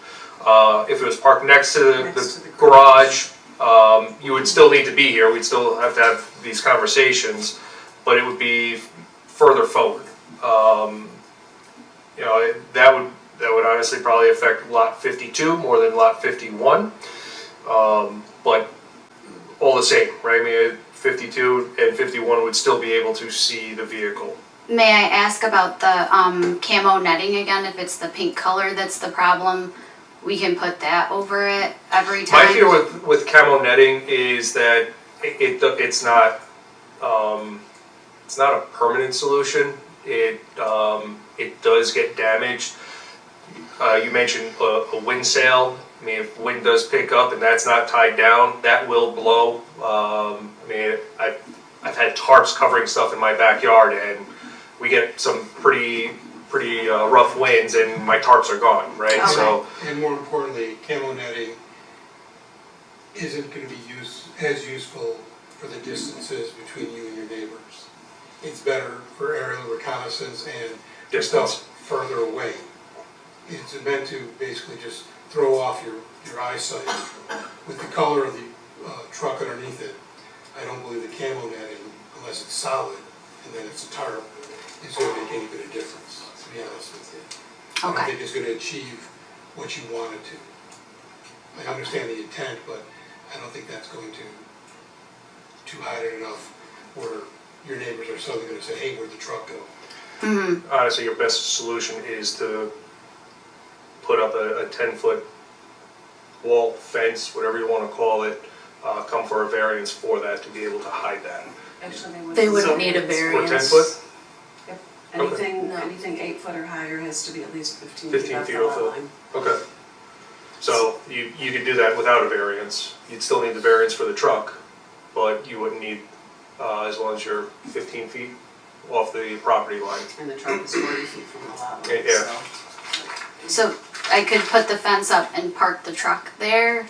If it was parked next to the garage, you would still need to be here, we'd still have to have these conversations, but it would be further forward. You know, that would honestly probably affect lot 52 more than lot 51. But all the same, right? I mean, 52 and 51 would still be able to see the vehicle. May I ask about the camo netting again? If it's the pink color that's the problem, we can put that over it every time? My fear with camo netting is that it's not a permanent solution. It does get damaged. You mentioned a wind sail. I mean, if wind does pick up and that's not tied down, that will blow. I mean, I've had tarps covering stuff in my backyard, and we get some pretty rough winds, and my tarps are gone, right? Okay. So, And more importantly, camo netting isn't gonna be as useful for the distances between you and your neighbors. It's better for aerial reconnaissance and distance. stuff further away. It's meant to basically just throw off your eyesight. With the color of the truck underneath it, I don't believe the camo netting, unless it's solid and then it's a tarp, is going to make any bit of difference, to be honest with you. I don't Okay. think it's going to achieve what you want it to. I understand the intent, but I don't think that's going to hide it enough where your neighbors are suddenly going to say, hey, where'd the truck go? Mm-hmm. Honestly, your best solution is to put up a 10-foot wall, fence, whatever you want to call it, come for a variance for that to be able to hide that. Actually, they wouldn't. They wouldn't So- need a Or variance. 10 foot? Yep. Okay. Anything 8 foot or higher has to be at least 15 15 feet off feet the off lot the- line. Okay. So you could do that without a variance. You'd still need the variance for the truck, but you wouldn't need, as long as you're 15 feet off the property line. And the truck is 40 feet from the lot line, Yeah. so. So I could put the fence up and park the truck there?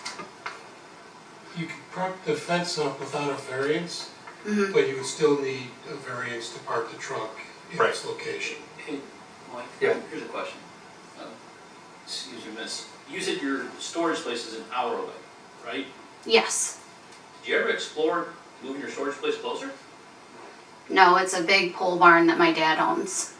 You could park the fence up without a variance, Mm-hmm. but you would still need a variance to park the truck in its location. Hey, Mike? Yeah. Here's a question. Excuse me, miss. You said your storage place is an hour away, right? Yes. Did you ever explore moving your storage place closer? No, it's a big pole barn that my dad owns.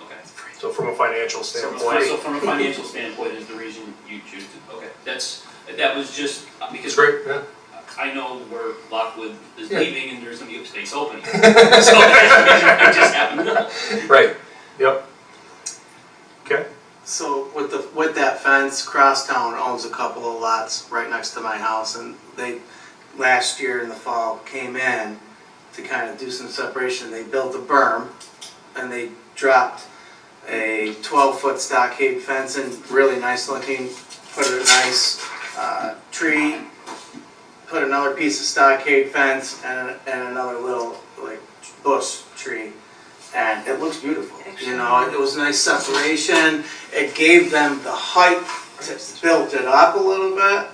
Okay. So from a financial So standpoint, from a financial standpoint is the reason you choose to, okay. That was just, it's because great, yeah. I know where Lockwood is Yeah. leaving and there's gonna be a space opening. So I just happen to know. Right, yep. Okay, So with that fence, Crosstown owns a couple of lots right next to my house, and they, last year in the fall, came in to kind of do some separation. They built a berm, and they dropped a 12-foot stockade fence in, really nice looking, put a nice tree, put another piece of stockade fence, and another little, like, bush tree. And it looks beautiful, you know, it was nice separation, it gave them the height, built it up a little bit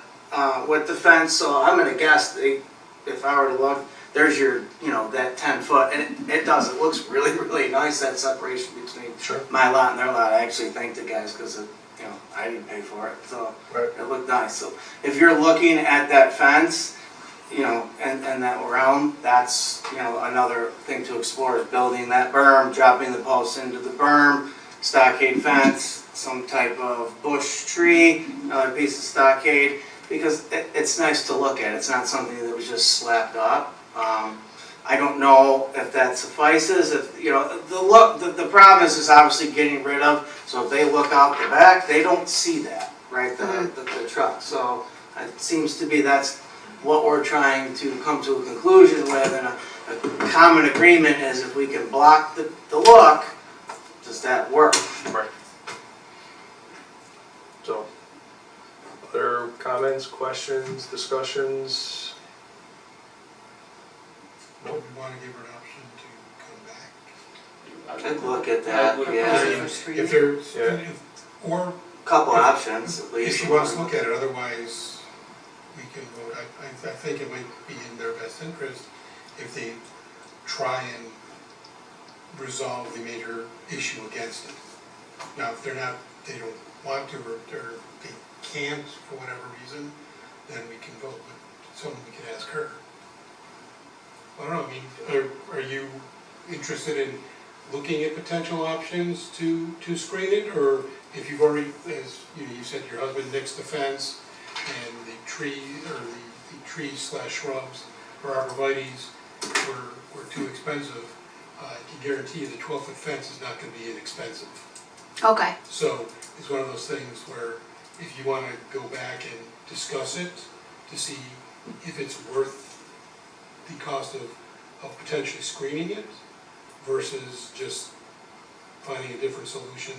with the fence, so I'm gonna guess if I were to look, there's your, you know, that 10 foot, and it does, it looks really, really nice, that separation between sure. my lot and their lot. I actually thank the guys, because you know, I didn't pay for it, so Right. it looked nice. So if you're looking at that fence, you know, and that round, that's, you know, another thing to explore, is building that berm, dropping the posts into the berm, stockade fence, some type of bush tree, another piece of stockade, because it's nice to look at. It's not something that was just slapped up. I don't know if that suffices, if, you know, the problem is obviously getting rid of, so if they look out the back, they don't see that, right, the truck. So it seems to be that's what we're trying to come to a conclusion with, and a common agreement is if we can block the look, does that work? Right. So, other comments, questions, discussions? Do we want to give her an option to come back? I'd look at that, yeah. If there's, Yeah. or Couple options at least. if she wants to look at it, otherwise we can vote. I think it might be in their best interest if they try and resolve the major issue against it. Now, if they don't want to, or they can't for whatever reason, then we can vote, but someone we can ask her. I don't know, I mean, are you interested in looking at potential options to screen it? Or if you've already, as you said, your husband nixed the fence and the tree, or the trees/shrubs or arborvitae's were too expensive, I can guarantee you the 12-foot fence is not gonna be inexpensive. Okay, So it's one of those things where if you wanna go back and discuss it to see if it's worth the cost of potentially screening it versus just finding a different solution,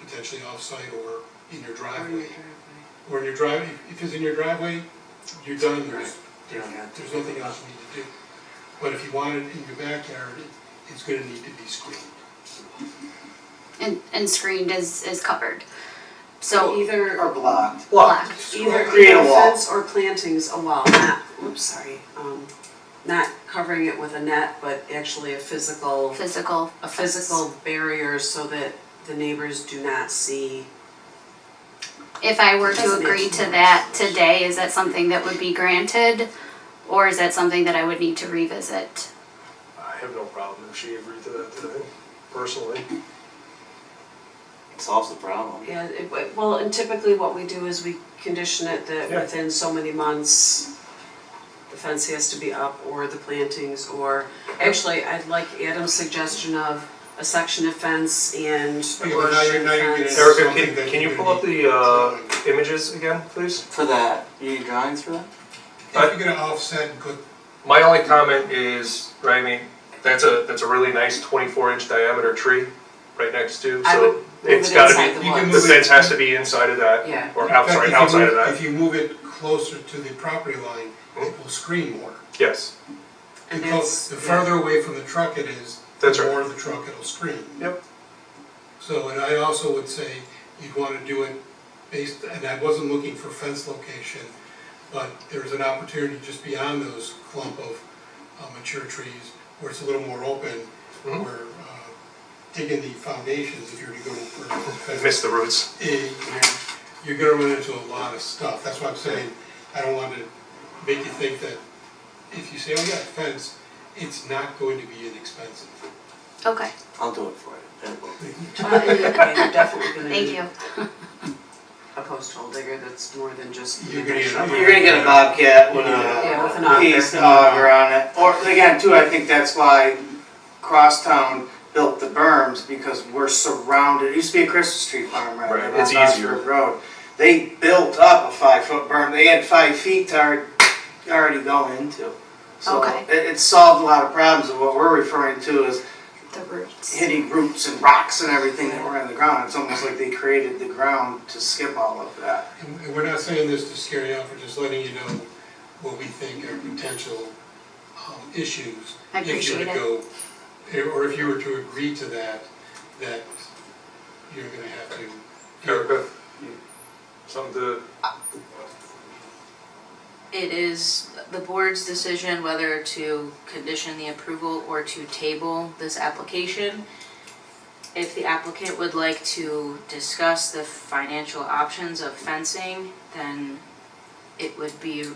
potentially off-site or in your driveway. Or in your driveway, if it's in your driveway, you're done, there's nothing else you need to do. But if you want it in your backyard, it's gonna need to be screened. and screened is covered. So Either, Or blocked. blocked. either Create a wall. fence or plantings, a wall, not, not covering it with a net, but actually a physical barrier so that the neighbors do not see. If I were to Doesn't agree make to sense. that today, is that something that would be granted? Or is that something that I would need to revisit? I have no problem if she agreed to that today, personally. It solves the problem. Yeah, well, and typically what we do is we condition it that Yeah. within so many months, the fence has to be up, or the plantings, or, actually, I'd like Adam's suggestion of a section of fence and a Yeah, but now bush you're and getting fence. Erica, something that can you you're pull up gonna the images again, please? For that, you need drawings for that? If you're gonna offset and put, My only comment is, right, I mean, that's a really nice 24-inch diameter tree right next to, I so would move it's it gotta inside be, the You can the woods. move it- fence has to be inside of that, Yeah. or in fact, outside if of you that. move it closer to the property line, it will screen more. Yes, And Because that's, the further away from the truck it is, That's the right. more the truck it'll screen. Yep. So, and I also would say you'd wanna do it based, and I wasn't looking for fence location, but there's an opportunity just beyond those clump of mature trees where it's a little more open, Mhm. where digging the foundations, if you were to go for I fence, missed the roots. you're gonna run into a lot of stuff. That's why I'm saying, I don't want to make you think that if you say, oh yeah, fence, it's not going to be inexpensive. Okay, I'll do it for you. It will be. you're definitely gonna thank need you. a post hole digger that's more than just. You're gonna- You're gonna get a bobcat with Yeah, with an a auger. piece of auger on it. Or again, too, I think that's why Crosstown built the berms, because we're surrounded, it used to be a Christmas tree farm right Right, on it's Oxford easier. Road. They built up a 5-foot berm, they had 5 feet to already go into. So Okay. it solved a lot of problems, and what we're referring to is The roots. hitting roots and rocks and everything that were in the ground. It's almost like they created the ground to skip all of that. And we're not saying this to scare you off, we're just letting you know what we think are potential issues. I appreciate If you were to go, or if you were to agree to that you're gonna have to. Erica, something to, It is the board's decision whether to condition the approval or to table this application. If the applicant would like to discuss the financial options of fencing, then it would be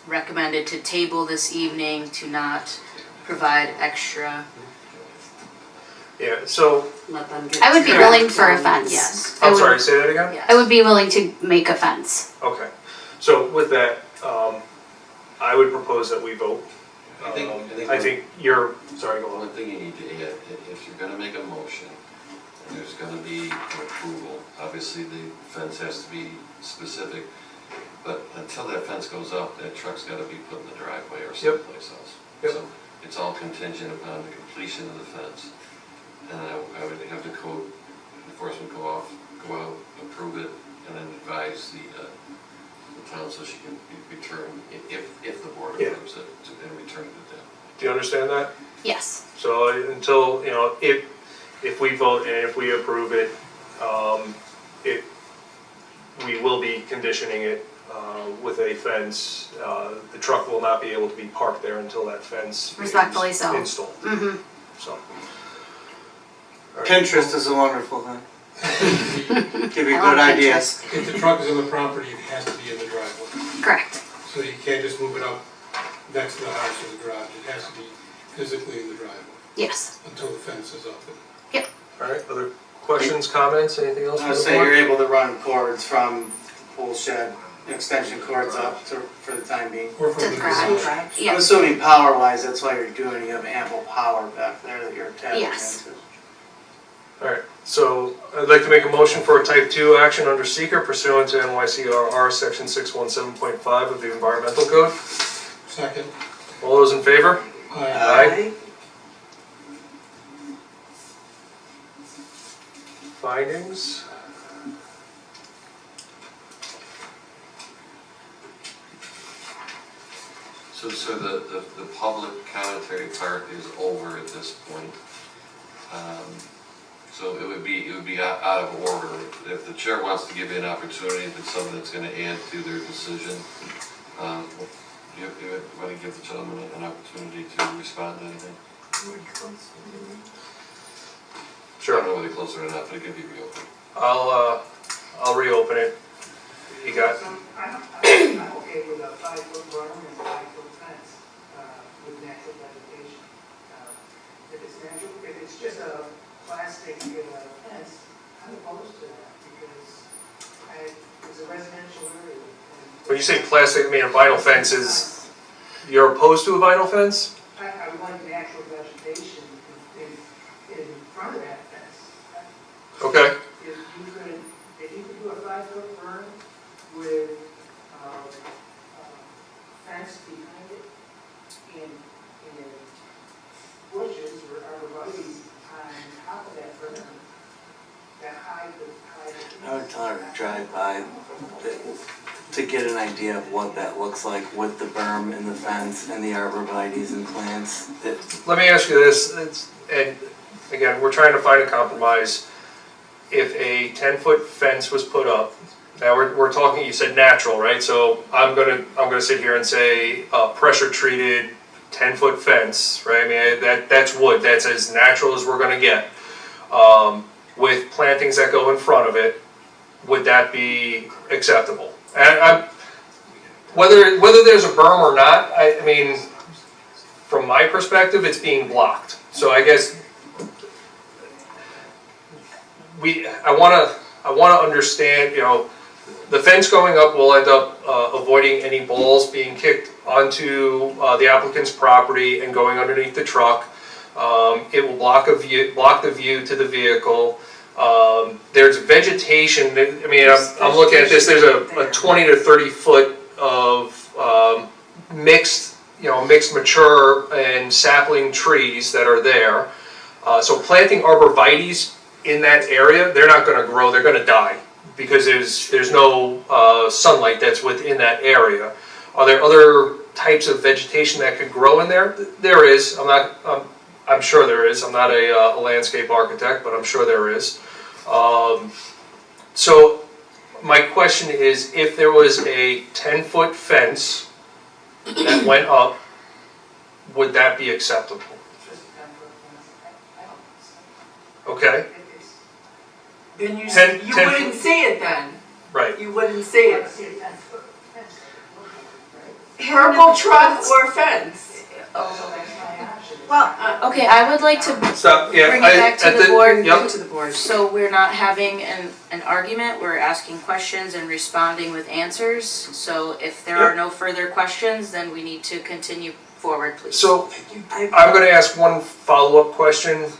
recommended to table this evening to not provide extra. yeah, so, Let them get. I would be to willing it. for a fence. Yes. I I'm would- sorry, say that again? I would be willing to make a fence. Okay, so with that, I would propose that we vote. I think you're, sorry, go on. One thing you need to add, if you're gonna make a motion, and there's gonna be an approval, obviously the fence has to be specific, but until that fence goes up, that truck's gotta be put in the driveway or someplace else. Yep. So it's all contingent upon the completion of the fence. And I would have the code enforcement go out, approve it, and then advise the town so she can return, if the board Yeah. approves it, and return it to them. Do you understand that? Yes. So until, if we vote and if we approve it, we will be conditioning it with a fence. The truck will not be able to be parked there until that fence is Respectfully so. installed, Mm-hmm. so. Pinterest is a wonderful thing. Give you I good love ideas. If the truck is on the property, it has to be in the driveway. Correct. So you can't just move it up next to the house or the garage. It has to be physically in the driveway Yes. until the fence is up. All right, other questions, comments, anything else I from would the say you're board? able to run cords from pool shed, extension cords up to, for the time being. Or To from the the garage. I'm Yeah. assuming power wise, that's why you're doing, you have ample power back there that you're tapping Yes. into. All right, so I'd like to make a motion for a type 2 action under seeker pursuant to NYCRR section 617.5 of the environmental code. Second. All those in favor? Aye. Findings? So the public commentary part is over at this point. So it would be out of order. If the chair wants to give you an opportunity, if it's something that's gonna add to their decision, you want to give the gentleman an opportunity to respond to anything? Sure. I don't know whether close it or not, but it can be reopened. I'll reopen it. You got, I'm okay with a 5-foot berm and 5-foot fence with natural vegetation. If it's natural, if it's just a plastic fence, I'm opposed to that because it's a residential area. when you say plastic, I mean a vinyl fence is, you're opposed to a vinyl fence? I would like natural vegetation in front of that fence. Okay. If you could do a 5-foot berm with fence behind it and bushes or arborvitae's on top of that berm, that hide the. I would tell her to drive by to get an idea of what that looks like with the berm and the fence and the arborvitae's and plants. Let me ask you this, and again, we're trying to find a compromise. If a 10-foot fence was put up, now we're talking, you said natural, right? So I'm gonna sit here and say pressure treated 10-foot fence, right? I mean, that's wood, that's as natural as we're gonna get. With plantings that go in front of it, would that be acceptable? And whether there's a berm or not, I mean, from my perspective, it's being blocked. So I guess I wanna understand, you know, the fence going up will end up avoiding any balls being kicked onto the applicant's property and going underneath the truck. It will block the view to the vehicle. There's vegetation, I mean, I'm looking at this, there's a 20 to 30 foot of mixed mature and sapling trees that are there. So planting arborvitae's in that area, they're not gonna grow, they're gonna die because there's no sunlight that's within that area. Are there other types of vegetation that could grow in there? There is, I'm sure there is. I'm not a landscape architect, but I'm sure there is. So my question is, if there was a 10-foot fence that went up, would that be acceptable? Okay, Then you 10 wouldn't say it then. right. You wouldn't say it. Purple truck or fence. Well, okay, I would like to Stop, yeah. bring it back to the board. Yep. To the board. So we're not having an argument, we're asking questions and responding with answers. So if there are no further questions, then we need to continue forward, please. So I'm gonna ask one follow-up question.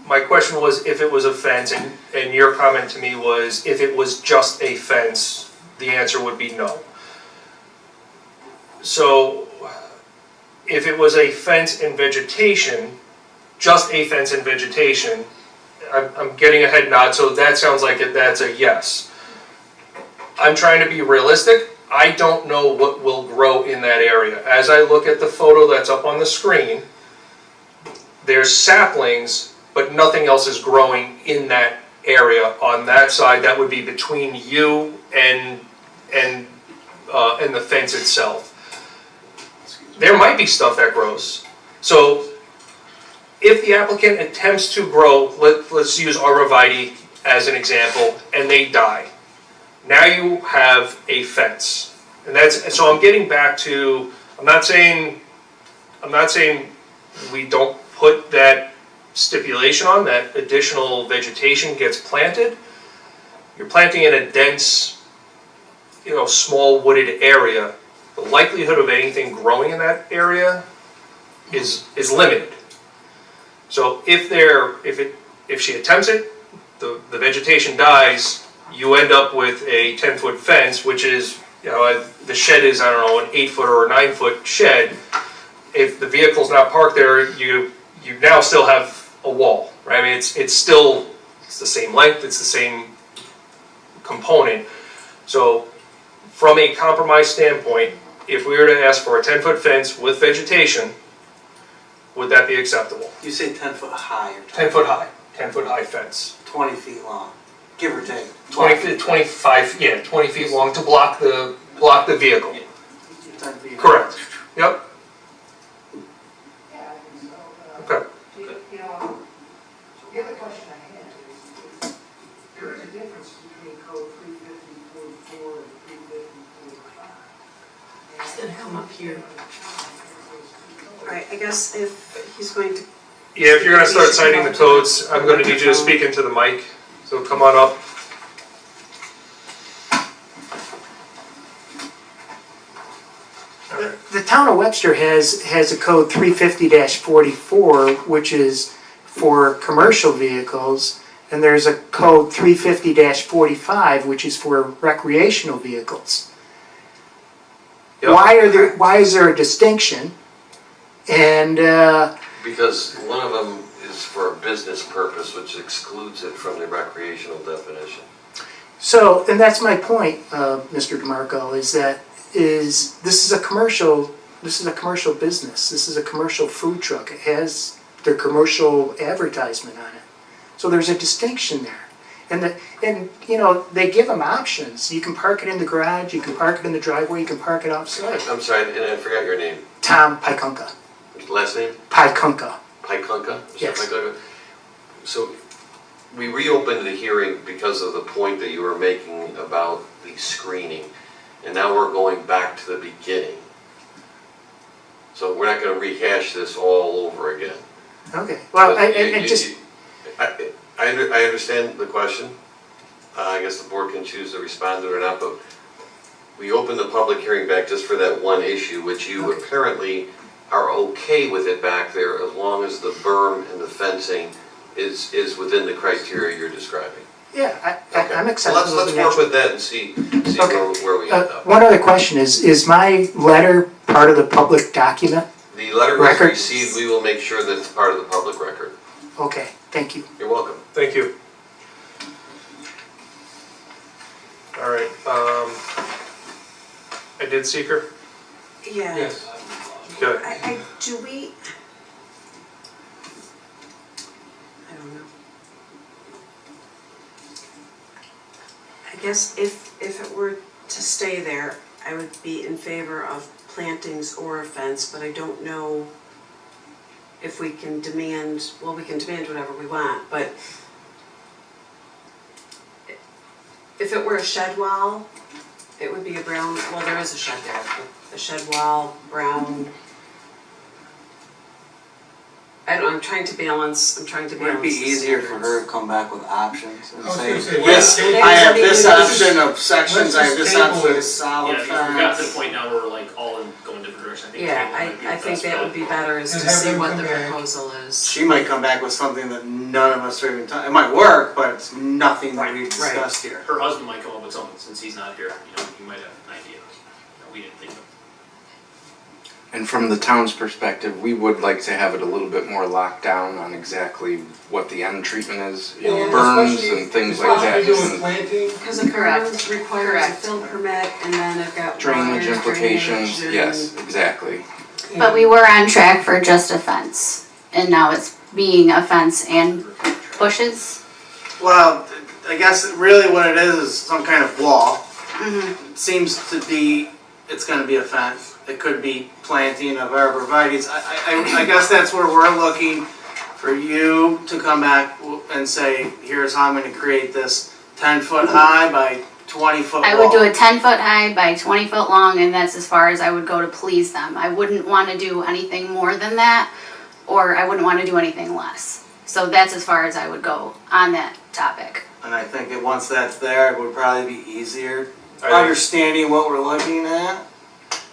My question was if it was a fence, and your comment to me was if it was just a fence, the answer would be no. So if it was a fence and vegetation, just a fence and vegetation, I'm getting a head nod, so that sounds like that's a yes. I'm trying to be realistic. I don't know what will grow in that area. As I look at the photo that's up on the screen, there's saplings, but nothing else is growing in that area on that side. That would be between you and the fence itself. There might be stuff that grows. So if the applicant attempts to grow, let's use arborvitae as an example, and they die, now you have a fence. And so I'm getting back to, I'm not saying we don't put that stipulation on, that additional vegetation gets planted. You're planting in a dense, small wooded area. The likelihood of anything growing in that area is limited. So if she attempts it, the vegetation dies, you end up with a 10-foot fence, which is, the shed is, I don't know, an 8-foot or a 9-foot shed. If the vehicle's not parked there, you now still have a wall, right? I mean, it's the same length, it's the same component. So from a compromise standpoint, if we were to ask for a 10-foot fence with vegetation, would that be acceptable? You say 10 foot high or 10 foot high fence. 20 feet long, give or take. 20 feet long to block the vehicle. 10 feet. Correct. Yep. Yeah, I think so. Okay. The other question I had is there is a difference between code 350.44 and 350.45. It's gonna come up here. Alright, I guess if he's going to. Yeah, if you're gonna start citing the codes, I'm gonna need you to speak into the mic, so come on up. The town of Webster has a code 350-44, which is for commercial vehicles, and there's a code 350-45, which is for recreational vehicles. Yep. Why is there a distinction? And Because one of them is for a business purpose, which excludes it from the recreational definition. so, and that's my point, Mr. DeMarco, is this is a commercial business. This is a commercial food truck. It has their commercial advertisement on it. So there's a distinction there. And they give them options. You can park it in the garage, you can park it in the driveway, you can park it outside. I'm sorry, and I forgot your name. Tom Pikunka. Last name? Pikunka. Pikunka? Yes. Pikunka? So, we reopened the hearing because of the point that you were making about the screening. And now we're going back to the beginning. So we're not gonna rehash this all over again. Okay. Well, But I understand the question. I guess the board can choose to respond to it or not, but we opened the public hearing back just for that one issue, which you apparently are okay with it back there as long as the berm and the fencing is within the criteria you're describing. Yeah, Okay. I'm acceptable. Well, let's work with that and see where we end up. One other question is my letter part of the public document? The letter was Record? received, we will make sure that it's part of the public record. Okay, thank you. You're welcome. Thank you. All right, I did seeker? Yeah. Yes. Okay. I don't know. I guess if it were to stay there, I would be in favor of plantings or a fence, but I don't know if we can demand, well, we can demand whatever we want, but if it were a shed wall, it would be a brown, well, there is a shed there, a shed wall, brown. I don't, I'm trying to balance. Would it be easier for her to come back with options and I was say, gonna say, yes, it is. I have this I mean, option of sections, I have this let's just option table of solid Yeah, because we got to the fence. point now where we're like all in going different directions. I think Yeah, table might be the I think best that bet. would be better, is And to have see them what come the back. proposal is. She might come back with something that none of us are even talking, it might work, but it's nothing that we've discussed here. Her husband might come up with something since he's not here. He might have an idea that we didn't think of. And from the town's perspective, we would like to have it a little bit more locked down on exactly what the end treatment is, Yeah. berms Especially- and things like that. Especially doing and planting, Because a Correct. berm requires a Correct. fill permit, and then I've got Drainage water, implications, drainage, yes, exactly. But we were on track for just a fence, and now it's being a fence and bushes. Well, I guess really what it is some kind of wall. Mm-hmm. It seems to be, it's gonna be a fence. It could be planting of arborvitaes. I guess that's where we're looking for you to come back and say, here's how I'm gonna create this 10-foot high by 20-foot long? I would do a 10-foot high by 20-foot long, and that's as far as I would go to please them. I wouldn't want to do anything more than that, or I wouldn't want to do anything less. So that's as far as I would go on that topic. And I think that once that's there, it would probably be easier I- understanding what we're looking at.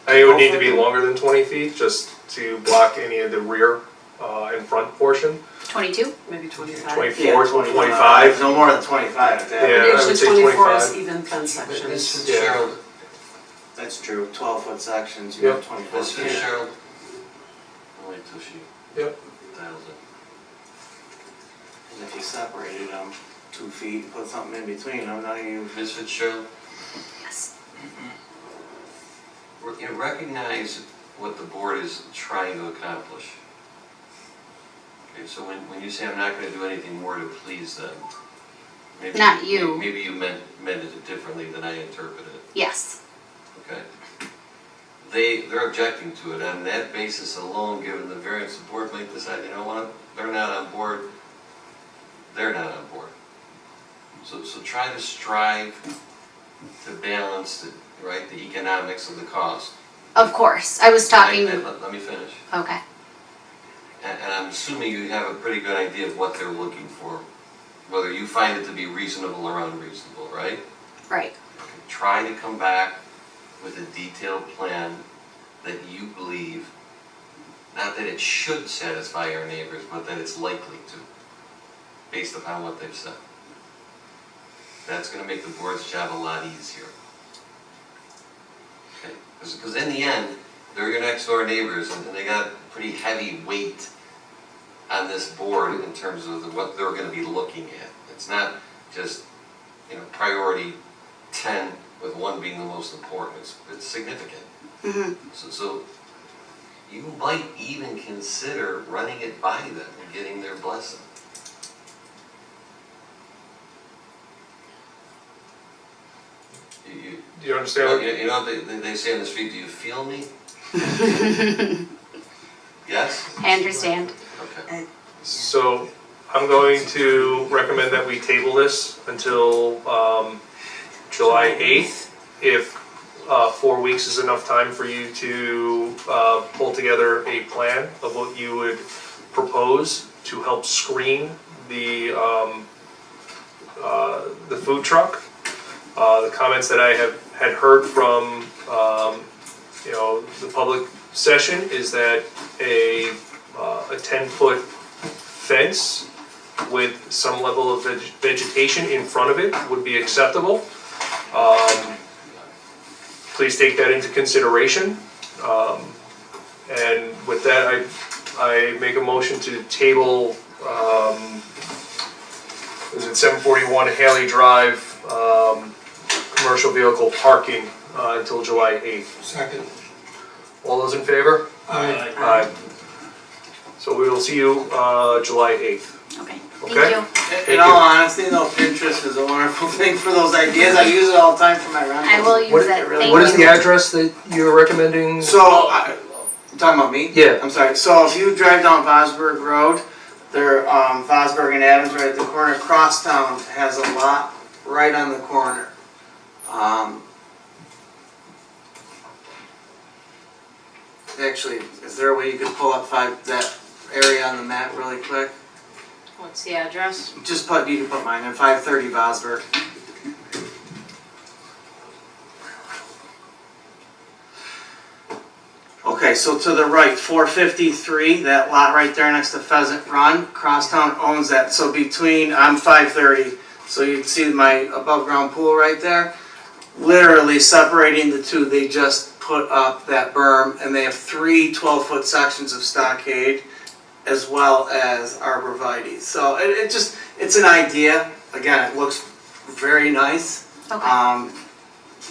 I think it would need to be longer than 20 feet, just to block any of the rear and front portion. 22? Maybe 25. 24, 25. No more than 25. Yeah, But I actually would say 24 is 25. even fence sections. Ms. Yeah. Fitzgerald, That's true, 12-foot sections, you Yep. have 24 Ms. feet. Fitzgerald. I'll wait till she Yep. dials it. And if you separated them 2 feet and put something in between them, now you... Ms. Fitzgerald, Yes. you recognize what the board is trying to accomplish. Okay, so when you say I'm not gonna do anything more to please them, maybe. Not you. Maybe you meant it differently than I interpreted it, Yes. okay? They're objecting to it on that basis alone, given the variance, the board might decide, you know what, they're not on board, they're not on board. So try to strive to balance the, right, the economics of the cost. Of course. I was talking. Let me finish. Okay. And I'm assuming you have a pretty good idea of what they're looking for, whether you find it to be reasonable or unreasonable, right? Right. Try to come back with a detailed plan that you believe, not that it should satisfy our neighbors, but that it's likely to, based upon what they've said. That's gonna make the board's job a lot easier. Okay? Because in the end, they're your next door neighbors, and they got pretty heavy weight on this board in terms of what they're gonna be looking at. It's not just, priority 10 with one being the most important. It's significant. Mm-hmm. So you might even consider running it by them and getting their blessing. Do you understand? You know what they say on the street, do you feel me? Yes? I understand. Okay. So I'm going to recommend that we table this until July 8th. If 4 weeks is enough time for you to pull together a plan of what you would propose to help screen the food truck. The comments that I had heard from the public session is that a 10-foot fence with some level of vegetation in front of it would be acceptable. Please take that into consideration. And with that, I make a motion to table, is it 741 Haley Drive, commercial vehicle parking until July 8th. Second. All those in favor? Aye. Aye. So we will see you July 8th. Okay. Okay? Thank you. In all honesty, though, Pinterest is a wonderful thing for those ideas. I use it all the time for my rentals. I will use What- it. Thank What is the you. address that you're recommending? So, you talking about me? Yeah. I'm sorry. So if you drive down Fosburg Road, there, Fosburg and Adams right at the corner, Crosstown has a lot right on the corner. Actually, is there a way you could pull up that area on the map really quick? What's the address? You can put mine in 530 Vosburg. Okay, so to the right, 453, that lot right there next to Pheasant Run, Crosstown owns that. So I'm 530, so you'd see my above ground pool right there. Literally separating the two, they just put up that berm, and they have 3 12-foot sections of stockade as well as arborvitae. So it's an idea. Again, it looks very nice. Okay.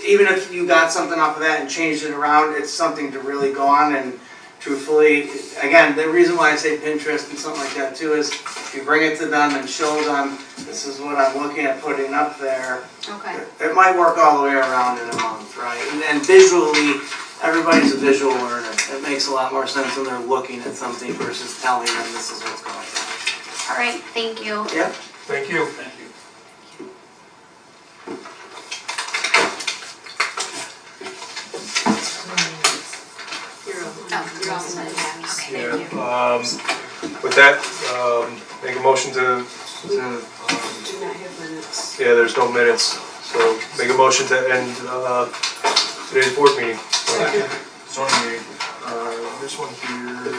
Even if you got something off of that and changed it around, it's something to really go on. And truthfully, again, the reason why I say Pinterest and something like that too is if you bring it to them and show them this is what I'm looking at putting up there, Okay. it might work all the way around in a month, right? And visually, everybody's a visual learner. It makes a lot more sense when they're looking at something versus telling them this is what's going on. All right, thank you. Yep. Thank you. Thank you. You're all set, yeah. Okay, thank you. With that, make a motion to, Do not have minutes. yeah, there's no minutes, so make a motion to end, today's board meeting. Zoning meeting. This one here, do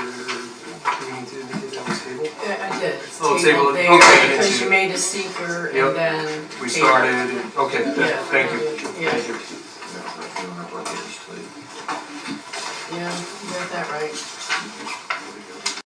we need to indicate that was table? Yeah, I did. Oh, Table table, there, okay, I didn't because see you it. made a seeker Yep. and then. We table. started, okay, Yeah. thank you. Yeah. Thank you. Yeah, you got that right.